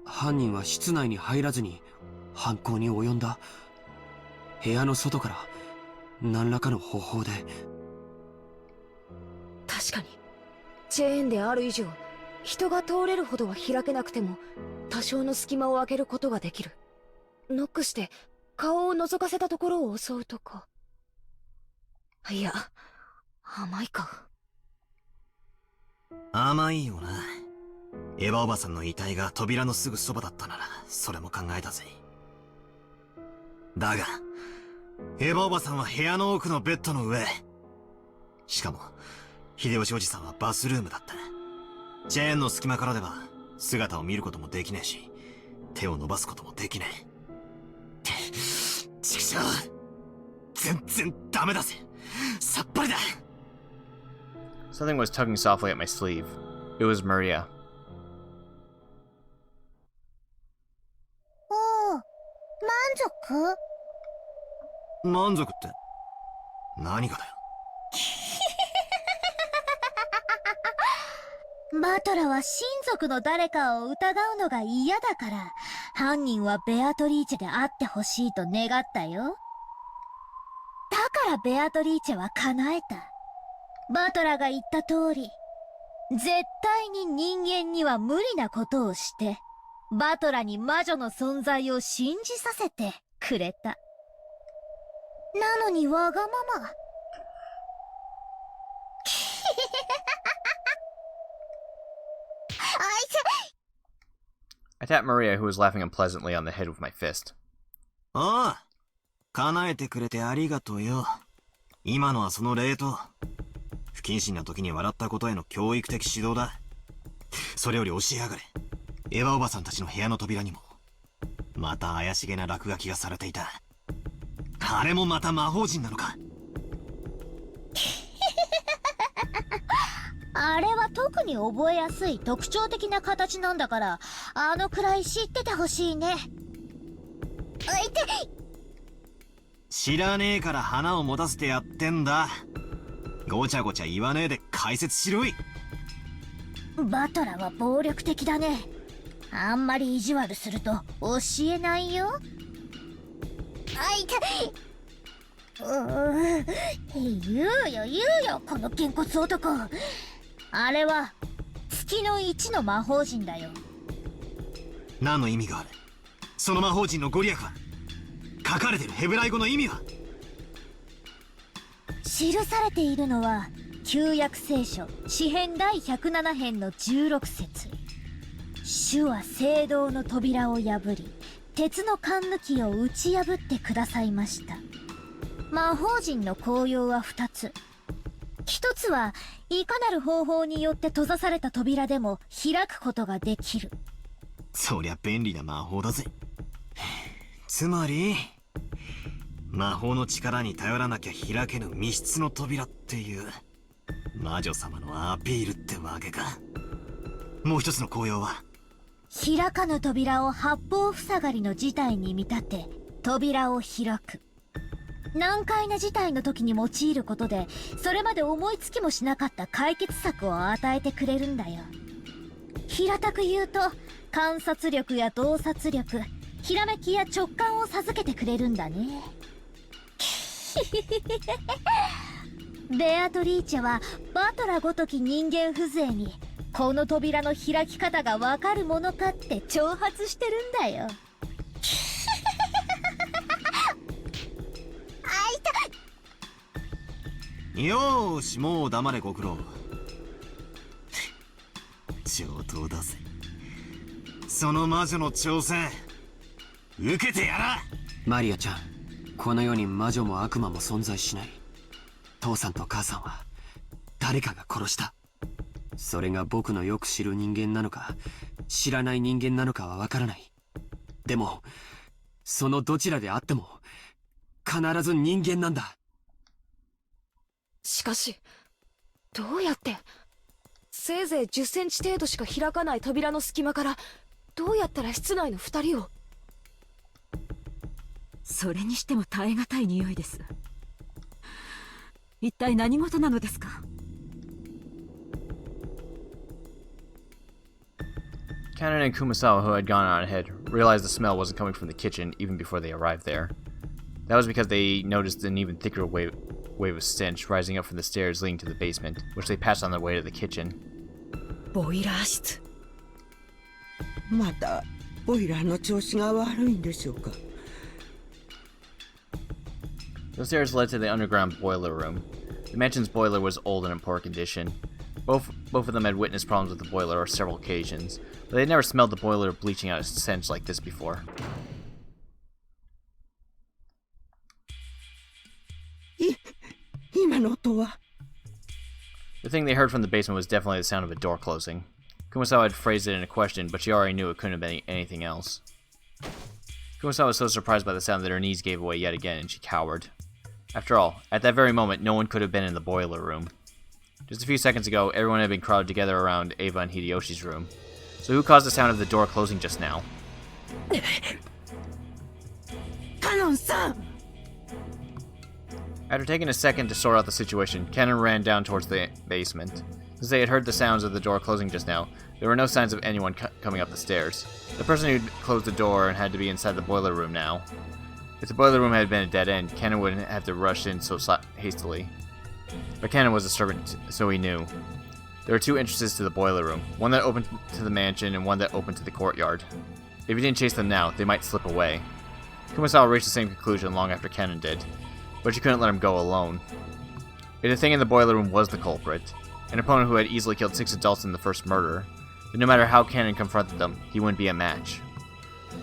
犯人は室内に入らずに犯行に及んだ。部屋の外から何らかの方法で。確かにチェーンである以上、人が通れるほどは開けなくても多少の隙間を開けることができる。ノックして顔を覗かせたところを襲うとか。いや、甘いか。甘いよな。エヴァおばさんの遺体が扉のすぐそばだったならそれも考えたぜ。だがエヴァおばさんは部屋の奥のベッドの上。しかも秀吉おじさんはバスルームだった。チェーンの隙間からでは姿を見ることもできねえし、手を伸ばすこともできねえ。ちくしょう、全然ダメだぜ。さっぱりだ。 Something was tugging softly at my sleeve. It was Maria. おお、満足？満足って何がだよ。バトラは親族の誰かを疑うのが嫌だから、犯人はベアトリーチェであってほしいと願ったよ。だからベアトリーチェは叶えた。バトラが言った通り、絶対に人間には無理なことをして、バトラに魔女の存在を信じさせてくれた。なのにわがまま。I tapped Maria, who was laughing unpleasantly on the head with my fist. ああ、叶えてくれてありがとうよ。今のはその礼と、不謹慎な時に笑ったことへの教育的指導だ。それより教えやがれ。エヴァおばさんたちの部屋の扉にも、また怪しげな落書きがされていた。あれもまた魔法陣なのか。あれは特に覚えやすい特徴的な形なんだから、あのくらい知っててほしいね。あ、痛い。知らねえから花を持たせてやってんだ。ごちゃごちゃ言わねえで解説しろい。バトラは暴力的だね。あんまり意地悪すると教えないよ。あ、痛い。言うよ、このげんこつ男。あれは月の1の魔法陣だよ。何の意味がある？その魔法陣のご利益は？書かれてるヘブライ語の意味は？記されているのは旧約聖書詩編第107編の16節。主は聖堂の扉を破り、鉄の栓抜きを打ち破ってくださいました。魔法陣の効用は2つ。1つはいかなる方法によって閉ざされた扉でも開くことができる。そりゃ便利な魔法だぜ。つまり魔法の力に頼らなきゃ開けぬ密室の扉っていう魔女様のアピールってわけか。もう一つの効用は、開かぬ扉を八方塞がりの事態に見立て扉を開く。難解な事態の時に用いることで、それまで思いつきもしなかった解決策を与えてくれるんだよ。平たく言うと、観察力や洞察力、ひらめきや直感を授けてくれるんだね。ベアトリーチェはバトラごとき人間風情に、この扉の開き方がわかるものかって挑発してるんだよ。よーし、もう黙れご苦労。上等だぜ。その魔女の挑戦受けてやら。マリアちゃん、この世に魔女も悪魔も存在しない。父さんと母さんは誰かが殺した。それが僕のよく知る人間なのか知らない人間なのかはわからない。でもそのどちらであっても必ず人間なんだ。しかし、どうやって、せいぜい10センチ程度しか開かない扉の隙間から、どうやったら室内の2人を。それにしても耐え難い匂いです。一体何事なのですか？ Kanon and Kumasawa, who had gone on ahead, realized the smell wasn't coming from the kitchen even before they arrived there. That was because they noticed an even thicker wave of stench rising up from the stairs leading to the basement, which they passed on their way to the kitchen. ボイラー室。またボイラーの調子が悪いんでしょうか。The stairs led to the underground boiler room. The mansion's boiler was old and in poor condition. Both of them had witnessed problems with the boiler on several occasions, but they'd never smelled the boiler bleaching out a stench like this before. 今の音は。 The thing they heard from the basement was definitely the sound of a door closing. Kumasawa had phrased it in a question, but she already knew it couldn't have been anything else. Kumasawa was so surprised by the sound that her knees gave way yet again, and she cowered. After all, at that very moment, no one could have been in the boiler room. Just a few seconds ago, everyone had been crowded together around Eva and Hideyoshi's room. So who caused the sound of the door closing just now? カノンさん。 After taking a second to sort out the situation, Kennen ran down towards the basement. Since they had heard the sounds of the door closing just now, there were no signs of anyone coming up the stairs. The person who'd closed the door and had to be inside the boiler room now. If the boiler room had been a dead end, Kennen wouldn't have to rush in so hastily. But Kennen was a servant, so he knew. There were two entrances to the boiler room, one that opened to the mansion and one that opened to the courtyard. If he didn't chase them now, they might slip away. Kumasawa reached the same conclusion long after Kennen did, but she couldn't let him go alone. If the thing in the boiler room was the culprit, an opponent who had easily killed 6 adults in the first murder, then no matter how Kennen confronted them, he wouldn't be a match.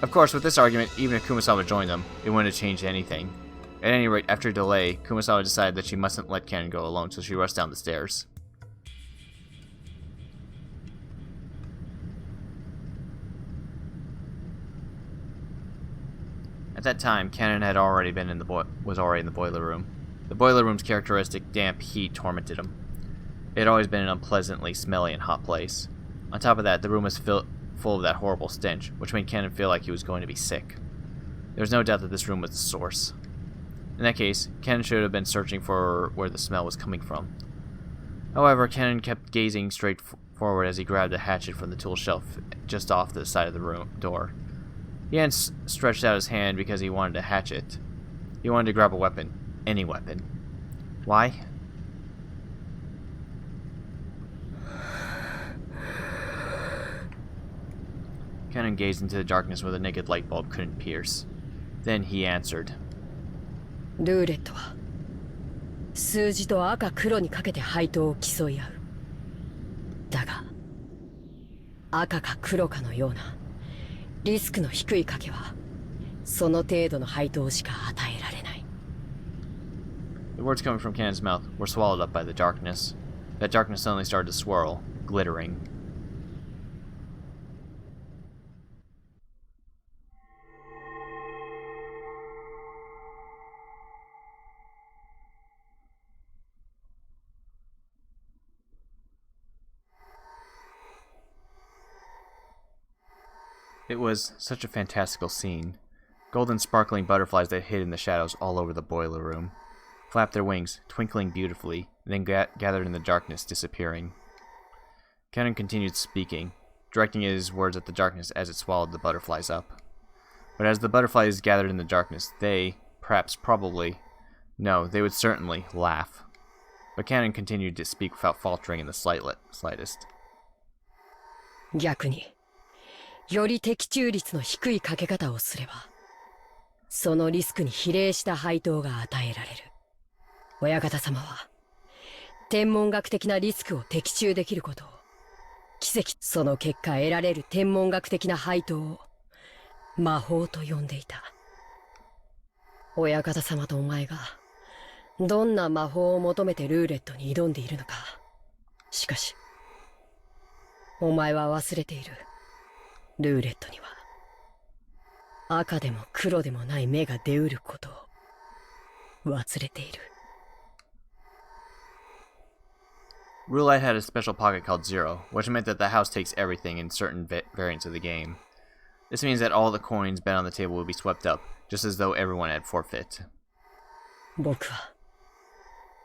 Of course, with this argument, even if Kumasawa joined them, it wouldn't have changed anything. At any rate, after a delay, Kumasawa decided that she mustn't let Cannon go alone, so she rushed down the stairs. At that time, Cannon had already been in the was already in the boiler room. The boiler room's characteristic damp heat tormented him. It had always been an unpleasantly smelly and hot place. On top of that, the room was full of that horrible stench, which made Cannon feel like he was going to be sick. There was no doubt that this room was the source. In that case, Cannon should have been searching for where the smell was coming from. However, Cannon kept gazing straight forward as he grabbed a hatchet from the tool shelf just off the side of the room door. He hadn't stretched out his hand because he wanted a hatchet. He wanted to grab a weapon. Any weapon. Why? Cannon gazed into the darkness where the naked light bulb couldn't pierce. Then he answered. ルーレットは数字と赤黒にかけて配当を競い合う。だが赤か黒かのようなリスクの低い賭けはその程度の配当しか与えられない。 The words coming from Cannon's mouth were swallowed up by the darkness. That darkness suddenly started to swirl, glittering. It was such a fantastical scene. Golden sparkling butterflies that hid in the shadows all over the boiler room flapped their wings, twinkling beautifully, then gathered in the darkness, disappearing. Cannon continued speaking, directing his words at the darkness as it swallowed the butterflies up. But as the butterflies gathered in the darkness, they, they would certainly laugh. But Cannon continued to speak without faltering in the slightest. 逆により的中率の低いかけ方をすればそのリスクに比例した配当が与えられる。親方様は天文学的なリスクを的中できることを奇跡、その結果得られる天文学的な配当を魔法と呼んでいた。親方様とお前がどんな魔法を求めてルーレットに挑んでいるのか。しかしお前は忘れている。ルーレットには赤でも黒でもない目が出うることを忘れている。Roulette had a special pocket called Zero, which meant that the house takes everything in certain variants of the game. This means that all the coins bet on the table will be swept up, just as though everyone had forfeit. 僕は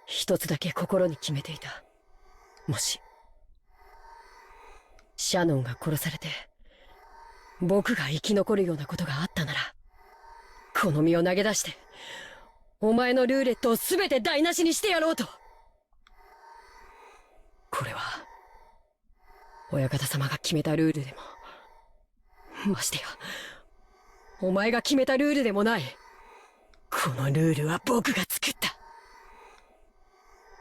一つだけ心に決めていた。もしシャノンが殺されて僕が生き残るようなことがあったならこの身を投げ出してお前のルーレットを全て台無しにしてやろうと。これは親方様が決めたルールでもましてやお前が決めたルールでもない。このルールは僕が作った。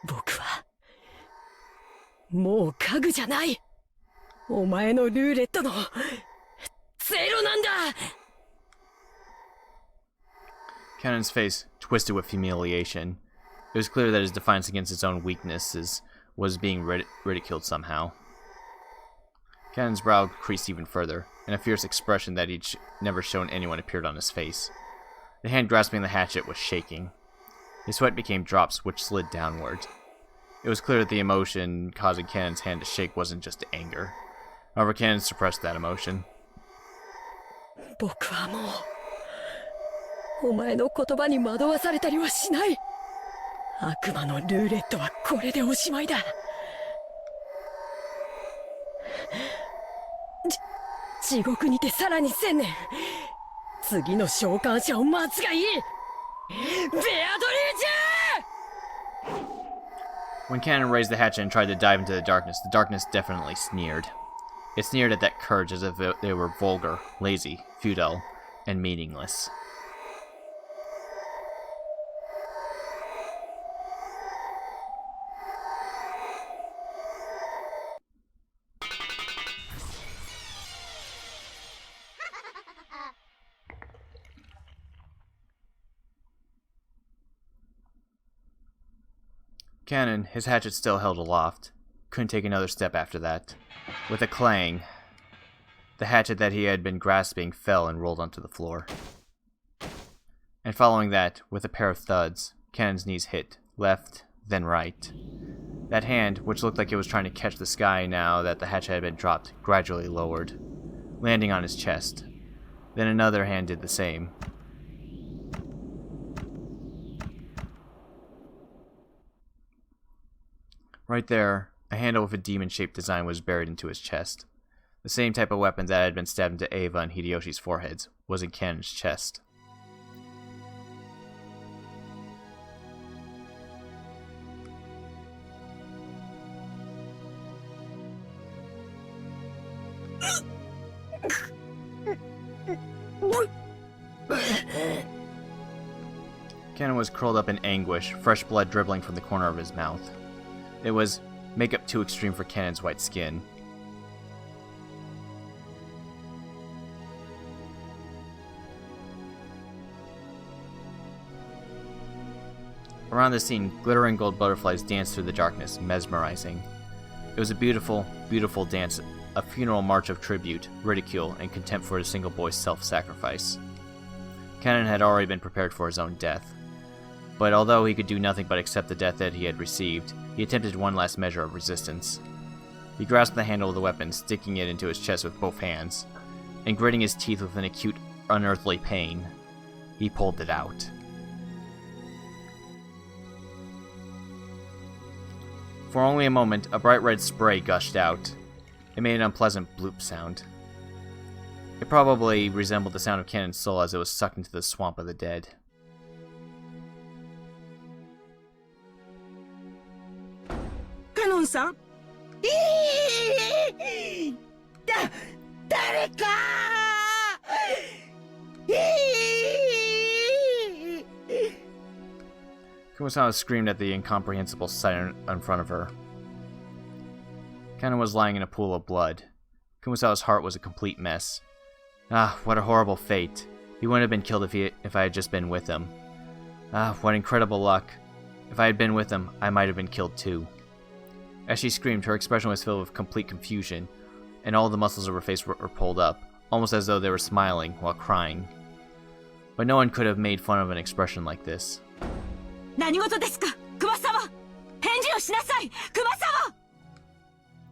僕はもう家具じゃない。お前のルーレットのゼロなんだ。 Cannon's face twisted with humiliation. It was clear that his defiance against his own weaknesses was being ridiculed somehow. Cannon's brow creased even further, and a fierce expression that he'd never shown anyone appeared on his face. The hand grasping the hatchet was shaking. His sweat became drops which slid downward. It was clear that the emotion causing Cannon's hand to shake wasn't just anger. However, Cannon suppressed that emotion. 僕はもうお前の言葉に惑わされたりはしない。悪魔のルーレットはこれでおしまいだ。地獄にてさらに1000年次の召喚者を待つがいい。ベアドリーチェ! When Cannon raised the hatchet and tried to dive into the darkness definitely sneered. It sneered at that courage as if they were vulgar, lazy, futile, and meaningless. Cannon, his hatchet still held aloft, couldn't take another step after that. With a clang, the hatchet that he had been grasping fell and rolled onto the floor. And following that, with a pair of thuds, Cannon's knees hit, left, then right. That hand, which looked like it was trying to catch the sky now that the hatchet had been dropped, gradually lowered, landing on his chest. Then another hand did the same. Right there, a handle with a demon-shaped design was buried into his chest. The same type of weapon that had been stabbed into Eva and Hideyoshi's foreheads was in Cannon's chest. Cannon was curled up in anguish, fresh blood dribbling from the corner of his mouth. It was makeup too extreme for Cannon's white skin. Around the scene, glittering gold butterflies danced through the darkness, mesmerizing. It was a beautiful, beautiful dance, a funeral march of tribute, ridicule, and contempt for a single boy's self-sacrifice. Cannon had already been prepared for his own death. But although he could do nothing but accept the death that he had received, he attempted one last measure of resistance. He grasped the handle of the weapon, sticking it into his chest with both hands, and gritting his teeth with an acute, unearthly pain, he pulled it out. For only a moment, a bright red spray gushed out. It made an unpleasant bloop sound. It probably resembled the sound of Cannon's soul as it was sucked into the swamp of the dead. Canon-san? Kumasawa screamed at the incomprehensible sight in front of her. Cannon was lying in a pool of blood. Kumasawa's heart was a complete mess. Ah, what a horrible fate. He wouldn't have been killed if I had just been with him. Ah, what incredible luck. If I had been with him, I might have been killed too. As she screamed, her expression was filled with complete confusion, and all the muscles of her face were pulled up, almost as though they were smiling while crying. But no one could have made fun of an expression like this.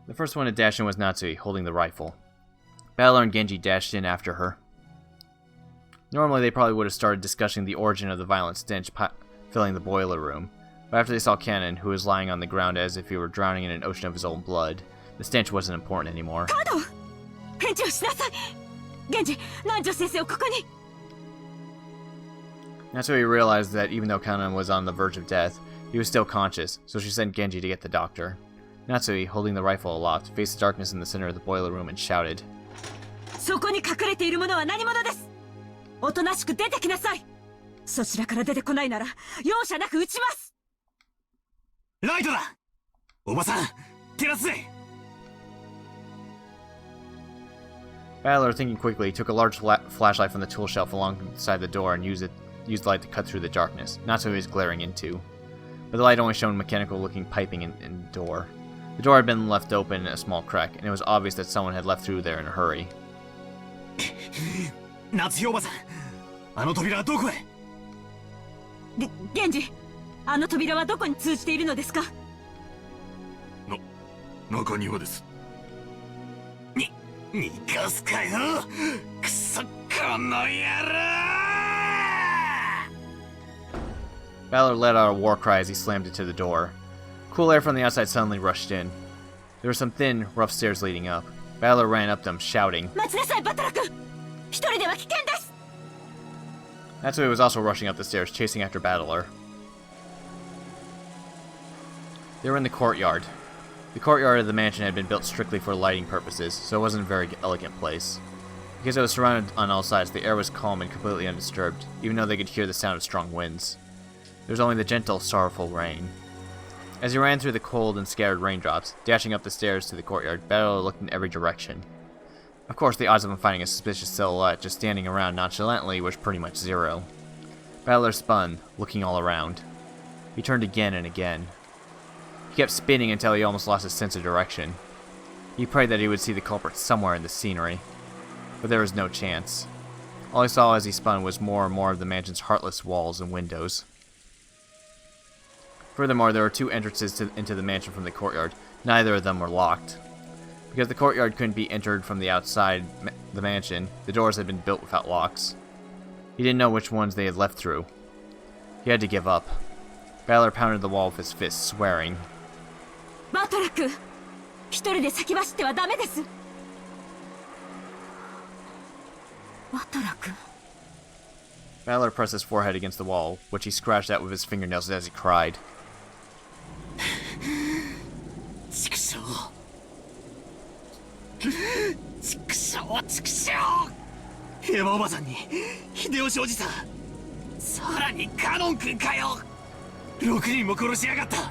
The first one to dash in was Natsui, holding the rifle. Battler and Genji dashed in after her. Normally they probably would have started discussing the origin of the violent stench filling the boiler room, but after they saw Cannon, who was lying on the ground as if he were drowning in an ocean of his own blood, the stench wasn't important anymore. Natsui realized that even though Cannon was on the verge of death, he was still conscious, so she sent Genji to get the doctor. Natsui, holding the rifle aloft, faced the darkness in the center of the boiler room and shouted, Battler, thinking quickly, took a large flashlight from the tool shelf alongside the door and used the light to cut through the darkness. Natsui was glaring into. But the light only shone mechanical-looking piping in the door. The door had been left open in a small crack, and it was obvious that someone had left through there in a hurry. Genji, あの扉はどこに通じているのですか? 中庭です。逃がすかよ。くそ、この野郎。Battler let out a war cry as he slammed it to the door. Cool air from the outside suddenly rushed in. There were some thin, rough stairs leading up. Battler ran up them, shouting. Natsui was also rushing up the stairs, chasing after Battler. They were in the courtyard. The courtyard of the mansion had been built strictly for lighting purposes, so it wasn't a very elegant place. Because it was surrounded on all sides, the air was calm and completely undisturbed, even though they could hear the sound of strong winds. There was only the gentle, sorrowful rain. As he ran through the cold and scattered raindrops, dashing up the stairs to the courtyard, Battler looked in every direction. Of course, the odds of him finding a suspicious silhouette just standing around nonchalantly was pretty much zero. Battler spun, looking all around. He turned again and again. He kept spinning until he almost lost his sense of direction. He prayed that he would see the culprit somewhere in the scenery, but there was no chance. All he saw as he spun was more and more of the mansion's heartless walls and windows. Furthermore, there were 2 entrances into the mansion from the courtyard. Neither of them were locked. Because the courtyard couldn't be entered from the outside the mansion, the doors had been built without locks. He didn't know which ones they had left through. He had to give up. Valor pounded the wall with his fist, swearing. バトラク、一人で先走ってはダメです。バトラク。 Valor pressed his forehead against the wall, which he scratched at with his fingernails as he cried. 畜生畜生畜生エヴァおばさんに秀吉おじさん、さらにカノン君かよ。6人も殺しやがった。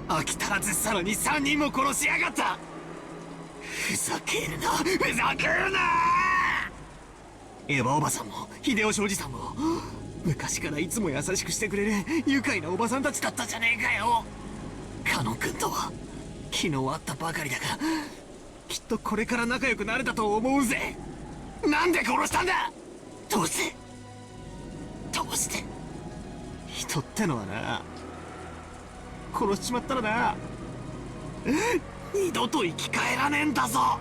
飽き足らずさらに3人も殺しやがった。ふざけるなふざけるな。エヴァおばさんも秀吉おじさんも昔からいつも優しくしてくれる愉快なおばさんたちだったじゃねえかよ。カノン君とは昨日会ったばかりだが、きっとこれから仲良くなれたと思うぜ。なんで殺したんだ。どうして人ってのはな、殺しちまったらな、二度と生き返らねえんだぞ。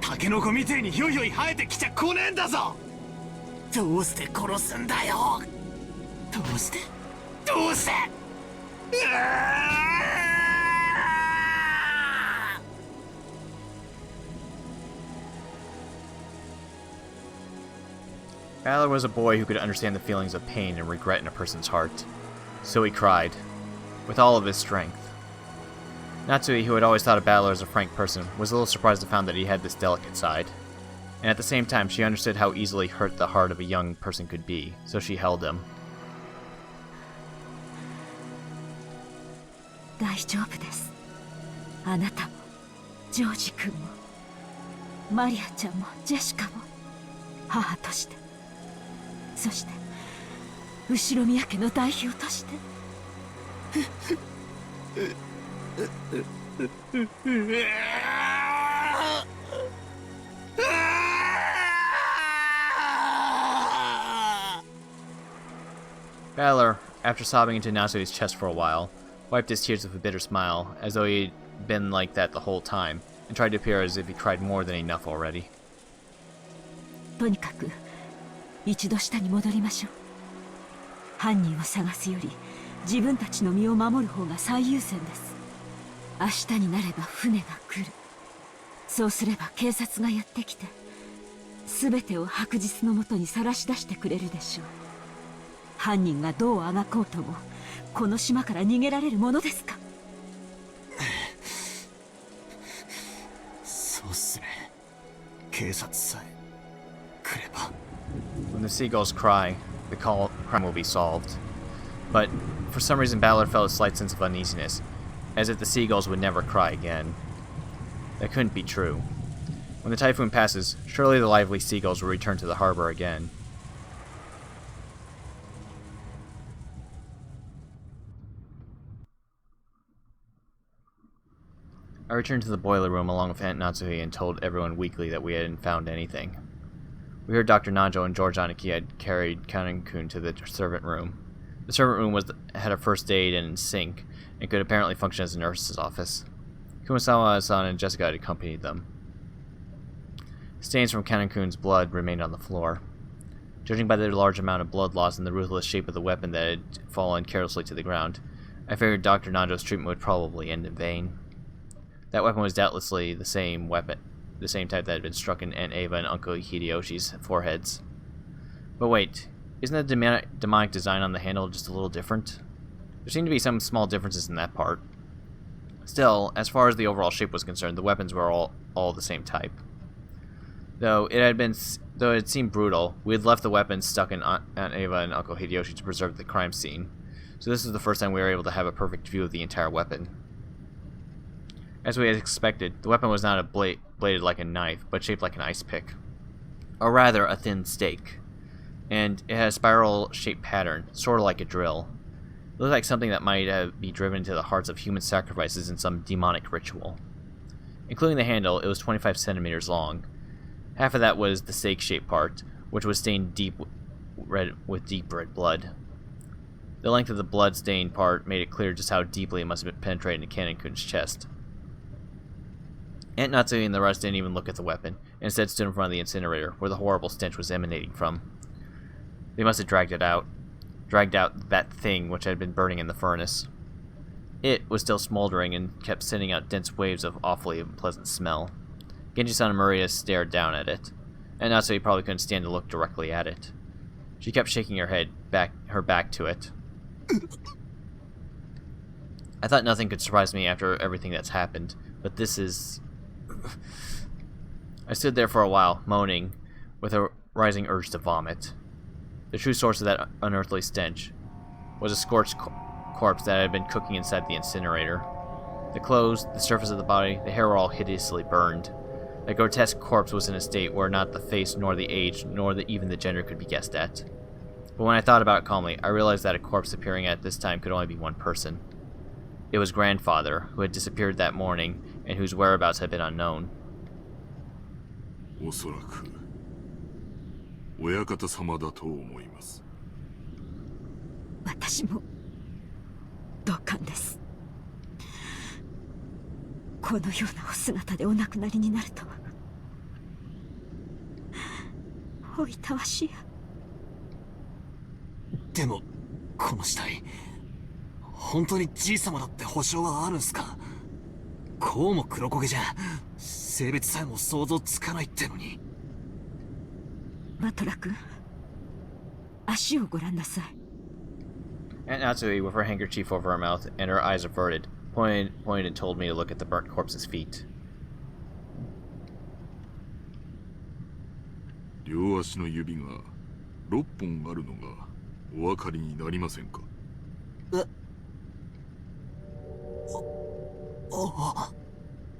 タケノコみてえにひょいひょい生えてきちゃ来ねえんだぞ。どうして殺すんだよ。どうしてValor was a boy who could understand the feelings of pain and regret in a person's heart. So he cried, with all of his strength. Natsui, who had always thought of Valor as a frank person, was a little surprised to find that he had this delicate side. And at the same time, she understood how easily hurt the heart of a young person could be, so she held him. 大丈夫です。あなたも、ジョージ君も、マリアちゃんも、ジェシカも、母として、そして、後ろ宮家の代表として。Valor, after sobbing into Natsui's chest for a while, wiped his tears with a bitter smile, as though he'd been like that the whole time, and tried to appear as if he cried more than enough already. とにかく、一度下に戻りましょう。犯人を探すより、自分たちの身を守る方が最優先です。明日になれば船が来る。そうすれば警察がやってきて、全てを白日のもとにさらし出してくれるでしょう。犯人がどうあがこうとも、この島から逃げられるものですか。そうっすね。警察さえ来れば。When the seagulls cry, the crime will be solved. But for some reason, Ballard felt a slight sense of uneasiness, as if the seagulls would never cry again. That couldn't be true. When the typhoon passes, surely the lively seagulls will return to the harbor again. I returned to the boiler room along with Aunt Natsuhi and told everyone weakly that we hadn't found anything. We heard Dr. Nanjo and George Aniki had carried Kanen-kun to the servant room. The servant room had a first aid and sink, and could apparently function as a nurse's office. Kumasawa-san and Jessica had accompanied them. Stains from Kanen-kun's blood remained on the floor. Judging by the large amount of blood loss and the ruthless shape of the weapon that had fallen carelessly to the ground, I figured Dr. Nanjo's treatment would probably end in vain. That weapon was doubtlessly the same type that had been struck in Aunt Ava and Uncle Hideyoshi's foreheads. But wait, isn't the demonic design on the handle just a little different? There seemed to be some small differences in that part. Still, as far as the overall shape was concerned, the weapons were all the same type. Though it seemed brutal, we had left the weapons stuck in Aunt Ava and Uncle Hideyoshi to preserve the crime scene, so this was the first time we were able to have a perfect view of the entire weapon. As we had expected, the weapon was not bladed like a knife, but shaped like an ice pick. Or rather, a thin stake. And it had a spiral-shaped pattern, sort of like a drill. It looked like something that might be driven into the hearts of human sacrifices in some demonic ritual. Including the handle, it was 25 centimeters long. Half of that was the stake-shaped part, which was stained deep red with deep red blood. The length of the blood-stained part made it clear just how deeply it must have penetrated into Kanekun-kun's chest. Aunt Natsui and the rest didn't even look at the weapon, and instead stood in front of the incinerator, where the horrible stench was emanating from. They must have dragged out that thing which had been burning in the furnace. It was still smoldering and kept sending out dense waves of awfully unpleasant smell. Genji-san and Maria stared down at it, and Natsui probably couldn't stand to look directly at it. She kept shaking her back to it. I thought nothing could surprise me after everything that's happened, but this is... I stood there for a while, moaning, with a rising urge to vomit. The true source of that unearthly stench was a scorched corpse that had been cooking inside the incinerator. The clothes, the surface of the body, the hair were all hideously burned. The grotesque corpse was in a state where not the face, nor the age, nor even the gender could be guessed at. But when I thought about it calmly, I realized that a corpse appearing at this time could only be one person. It was grandfather, who had disappeared that morning, and whose whereabouts had been unknown. おそらく親方様だと思います。私も同感です。このようなお姿でお亡くなりになるとは。おいたわしや。でもこの死体本当にじい様だって保証はあるんすか？こうも黒焦げじゃ性別さえも想像つかないってのに。バトラ君、足をご覧なさい。Aunt Natsui, with her handkerchief over her mouth and her eyes averted, pointed and told me to look at the burnt corpse's feet. 両足の指が6本あるのがお分かりになりませんか？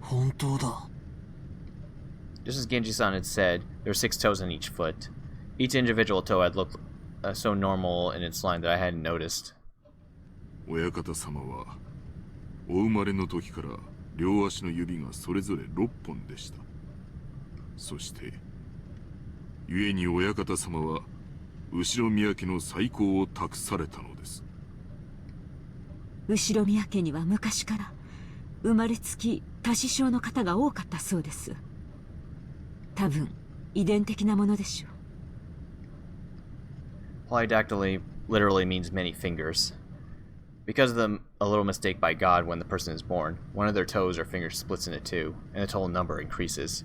本当だ。Just as Genji-san had said, there were 6 toes on each foot. Each individual toe had looked so normal in its line that I hadn't noticed. 親方様はお生まれの時から両足の指がそれぞれ6本でした。そして故に親方様は後宮家の再興を託されたのです。後宮家には昔から生まれつき多子症の方が多かったそうです。多分遺伝的なものでしょう。Polydactyly literally means many fingers. Because of a little mistake by God when the person is born, one of their toes or fingers splits into 2, and the total number increases.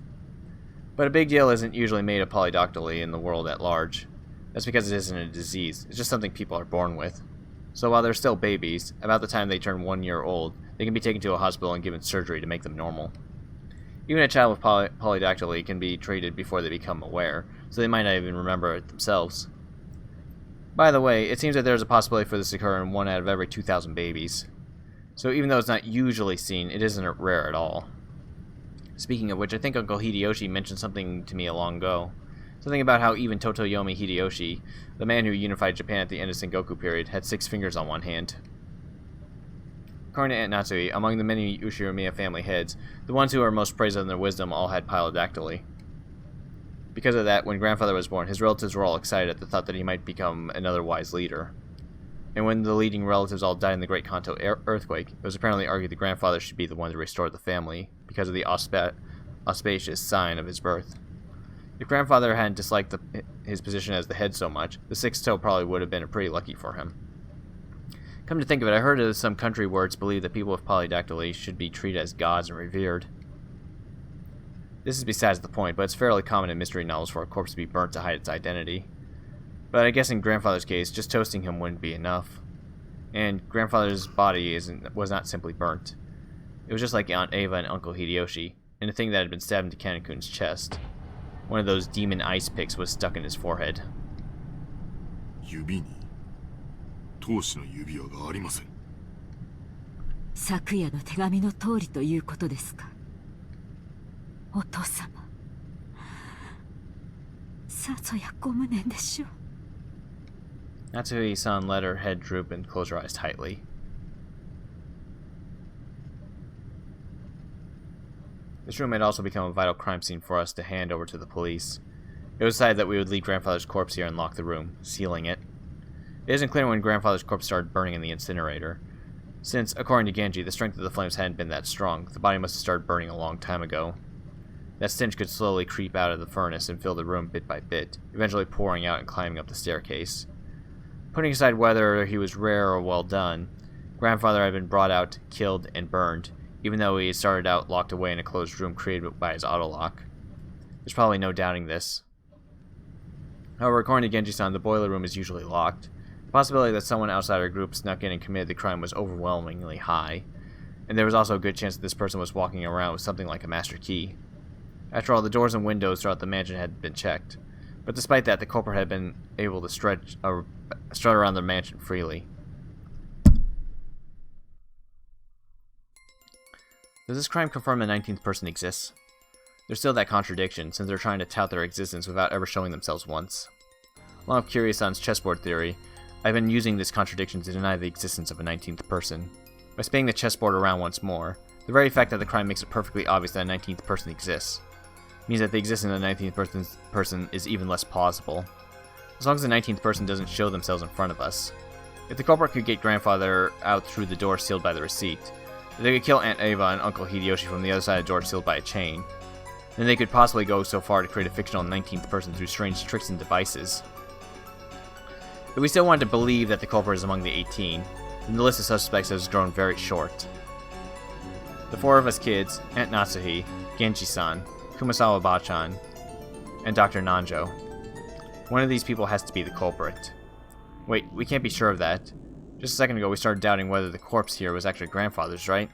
But a big deal isn't usually made of polydactyly in the world at large. That's because it isn't a disease, it's just something people are born with. So while they're still babies, about the time they turn 1 year old, they can be taken to a hospital and given surgery to make them normal. Even a child with polydactyly can be treated before they become aware, so they might not even remember it themselves. By the way, it seems that there's a possibility for this to occur in 1 out of every 2,000 babies. So even though it's not usually seen, it isn't rare at all. Speaking of which, I think Uncle Hideyoshi mentioned something to me long ago. Something about how even Totoyomi Hideyoshi, the man who unified Japan at the end of Sengoku period, had 6 fingers on one hand. According to Aunt Natsui, among the many Ushiromiya family heads, the ones who are most praised on their wisdom all had polydactyly. Because of that, when grandfather was born, his relatives were all excited at the thought that he might become another wise leader. And when the leading relatives all died in the Great Kanto earthquake, it was apparently argued that grandfather should be the one to restore the family, because of the auspicious sign of his birth. If grandfather hadn't disliked his position as the head so much, the 6th toe probably would have been pretty lucky for him. Come to think of it, I heard of some country where it's believed that people with polydactyly should be treated as gods and revered. This is besides the point, but it's fairly common in mystery novels for a corpse to be burnt to hide its identity. But I guess in grandfather's case, just toasting him wouldn't be enough. And grandfather's body was not simply burnt. It was just like Aunt Eva and Uncle Hideyoshi, and a thing that had been stabbed into Kanekun-kun's chest. One of those demon ice picks was stuck in his forehead. 指に当主の指輪がありません。昨夜の手紙の通りということですか。お父様、さぞやご無念でしょう。Natsuhi-san let her head droop and close her eyes tightly. This room had also become a vital crime scene for us to hand over to the police. It was decided that we would leave Grandfather's corpse here and lock the room, sealing it. It isn't clear when Grandfather's corpse started burning in the incinerator. Since, according to Genji, the strength of the flames hadn't been that strong, the body must have started burning a long time ago. That stench could slowly creep out of the furnace and fill the room bit by bit, eventually pouring out and climbing up the staircase. Putting aside whether he was rare or well done, Grandfather had been brought out, killed, and burned, even though he had started out locked away in a closed room created by his autolock. There's probably no doubting this. However, according to Genji-san, the boiler room is usually locked. The possibility that someone outside our group snuck in and committed the crime was overwhelmingly high, and there was also a good chance that this person was walking around with something like a master key. After all, the doors and windows throughout the mansion had been checked, but despite that, the culprit had been able to strut around the mansion freely. Does this crime confirm the 19th person exists? There's still that contradiction, since they're trying to tout their existence without ever showing themselves once. Along with Kiryu-san's chessboard theory, I've been using this contradiction to deny the existence of a 19th person. By spinning the chessboard around once more, the very fact that the crime makes it perfectly obvious that a 19th person exists means that the existence of the 19th person is even less plausible. As long as the 19th person doesn't show themselves in front of us. If the culprit could get Grandfather out through the door sealed by the receipt, if they could kill Aunt Eva and Uncle Hideyoshi from the other side of the door sealed by a chain, then they could possibly go so far to create a fictional 19th person through strange tricks and devices. If we still wanted to believe that the culprit is among the 18, then the list of suspects has grown very short. The four of us kids, Aunt Natsuhi, Genji-san, Kumasawa Bachan, and Dr. Nanjo. One of these people has to be the culprit. Wait, we can't be sure of that. Just a second ago we started doubting whether the corpse here was actually Grandfather's, right?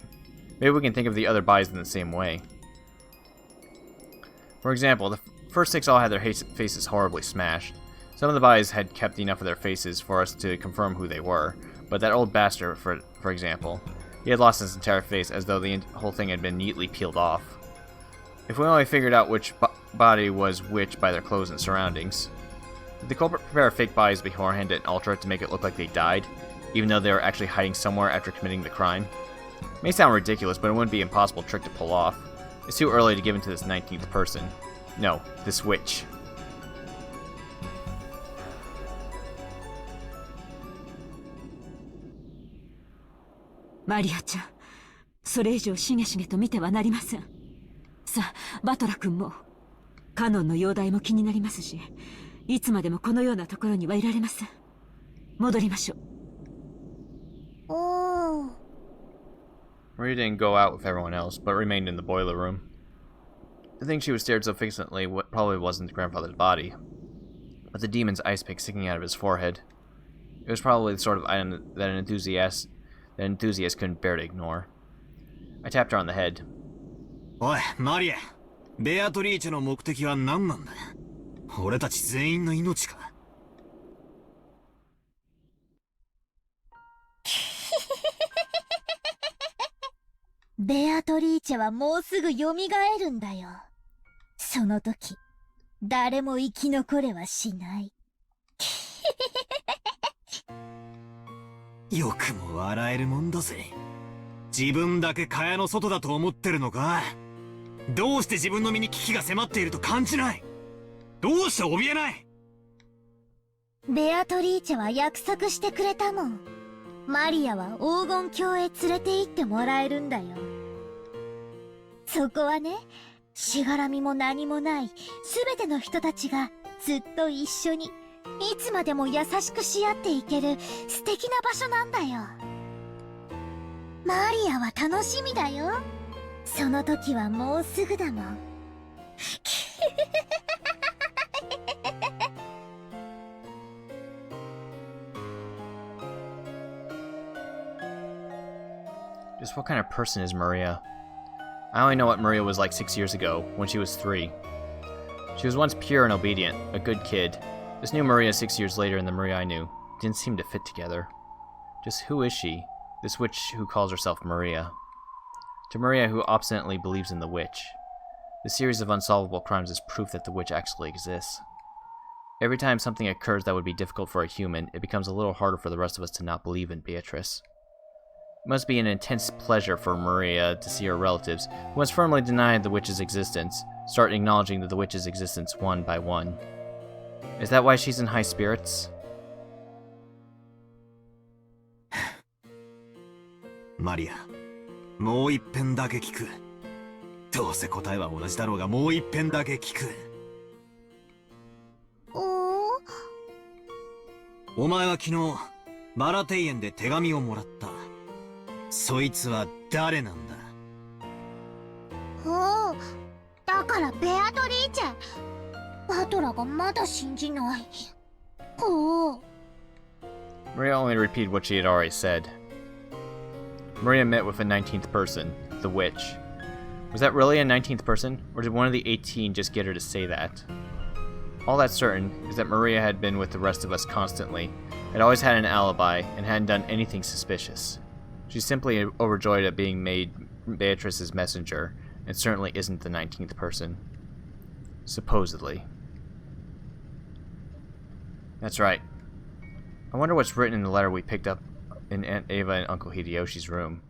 Maybe we can think of the other bodies in the same way. For example, the first 6 all had their faces horribly smashed. Some of the bodies had kept enough of their faces for us to confirm who they were, but that old bastard, for example, he had lost his entire face as though the whole thing had been neatly peeled off. If we only figured out which body was which by their clothes and surroundings. Did the culprit prepare fake bodies beforehand and alter it to make it look like they died, even though they were actually hiding somewhere after committing the crime? It may sound ridiculous, but it wouldn't be an impossible trick to pull off. It's too early to give in to this 19th person. No, this witch. Maria ちゃん、それ以上しげしげと見てはなりません。さあ、バトラ君も。カノンの容体も気になりますし、いつまでもこのようなところにはいられません。戻りましょう。Maria didn't go out with everyone else, but remained in the boiler room. The thing she was stared so fixedly probably wasn't Grandfather's body, but the demon's ice pick sticking out of his forehead. It was probably the sort of item that an enthusiast couldn't bear to ignore. I tapped her on the head. おい、マリア。ベアトリーチェの目的は何なんだ？俺たち全員の命か？ベアトリーチェはもうすぐ蘇るんだよ。その時、誰も生き残れはしない。よくも笑えるもんだぜ。自分だけ蚊帳の外だと思ってるのか？どうして自分の身に危機が迫っていると感じない？どうして怯えない？ベアトリーチェは約束してくれたもん。マリアは黄金郷へ連れて行ってもらえるんだよ。そこはね、しがらみも何もないすべての人たちがずっと一緒にいつまでも優しくし合っていける素敵な場所なんだよ。マリアは楽しみだよ。その時はもうすぐだもん。Just what kind of person is Maria? I only know what Maria was like 6 years ago, when she was 3. She was once pure and obedient, a good kid. This new Maria 6 years later and the Maria I knew didn't seem to fit together. Just who is she, this witch who calls herself Maria? To Maria who obstinately believes in the witch, this series of unsolvable crimes is proof that the witch actually exists. Every time something occurs that would be difficult for a human, it becomes a little harder for the rest of us to not believe in Beatrice. It must be an intense pleasure for Maria to see her relatives, who once firmly denied the witch's existence, start acknowledging the witch's existence one by one. Is that why she's in high spirits? マリア、もう一遍だけ聞く。どうせ答えは同じだろうが、もう一遍だけ聞く。お前は昨日、バラ庭園で手紙をもらった。そいつは誰なんだ？おう、だからベアトリーチェ。バトラがまだ信じない。おう。 Maria only repeated what she had already said. Maria met with a 19th person, the witch. Was that really a 19th person, or did one of the 18 just get her to say that? All that's certain is that Maria had been with the rest of us constantly, had always had an alibi, and hadn't done anything suspicious. She's simply overjoyed at being made Beatrice's messenger, and certainly isn't the 19th person. Supposedly. That's right. I wonder what's written in the letter we picked up in Aunt Ava and Uncle Hideyoshi's room.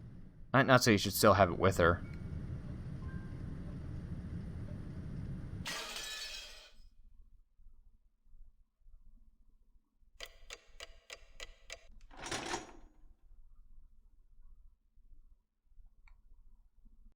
Aunt Natsuo should still have it with her.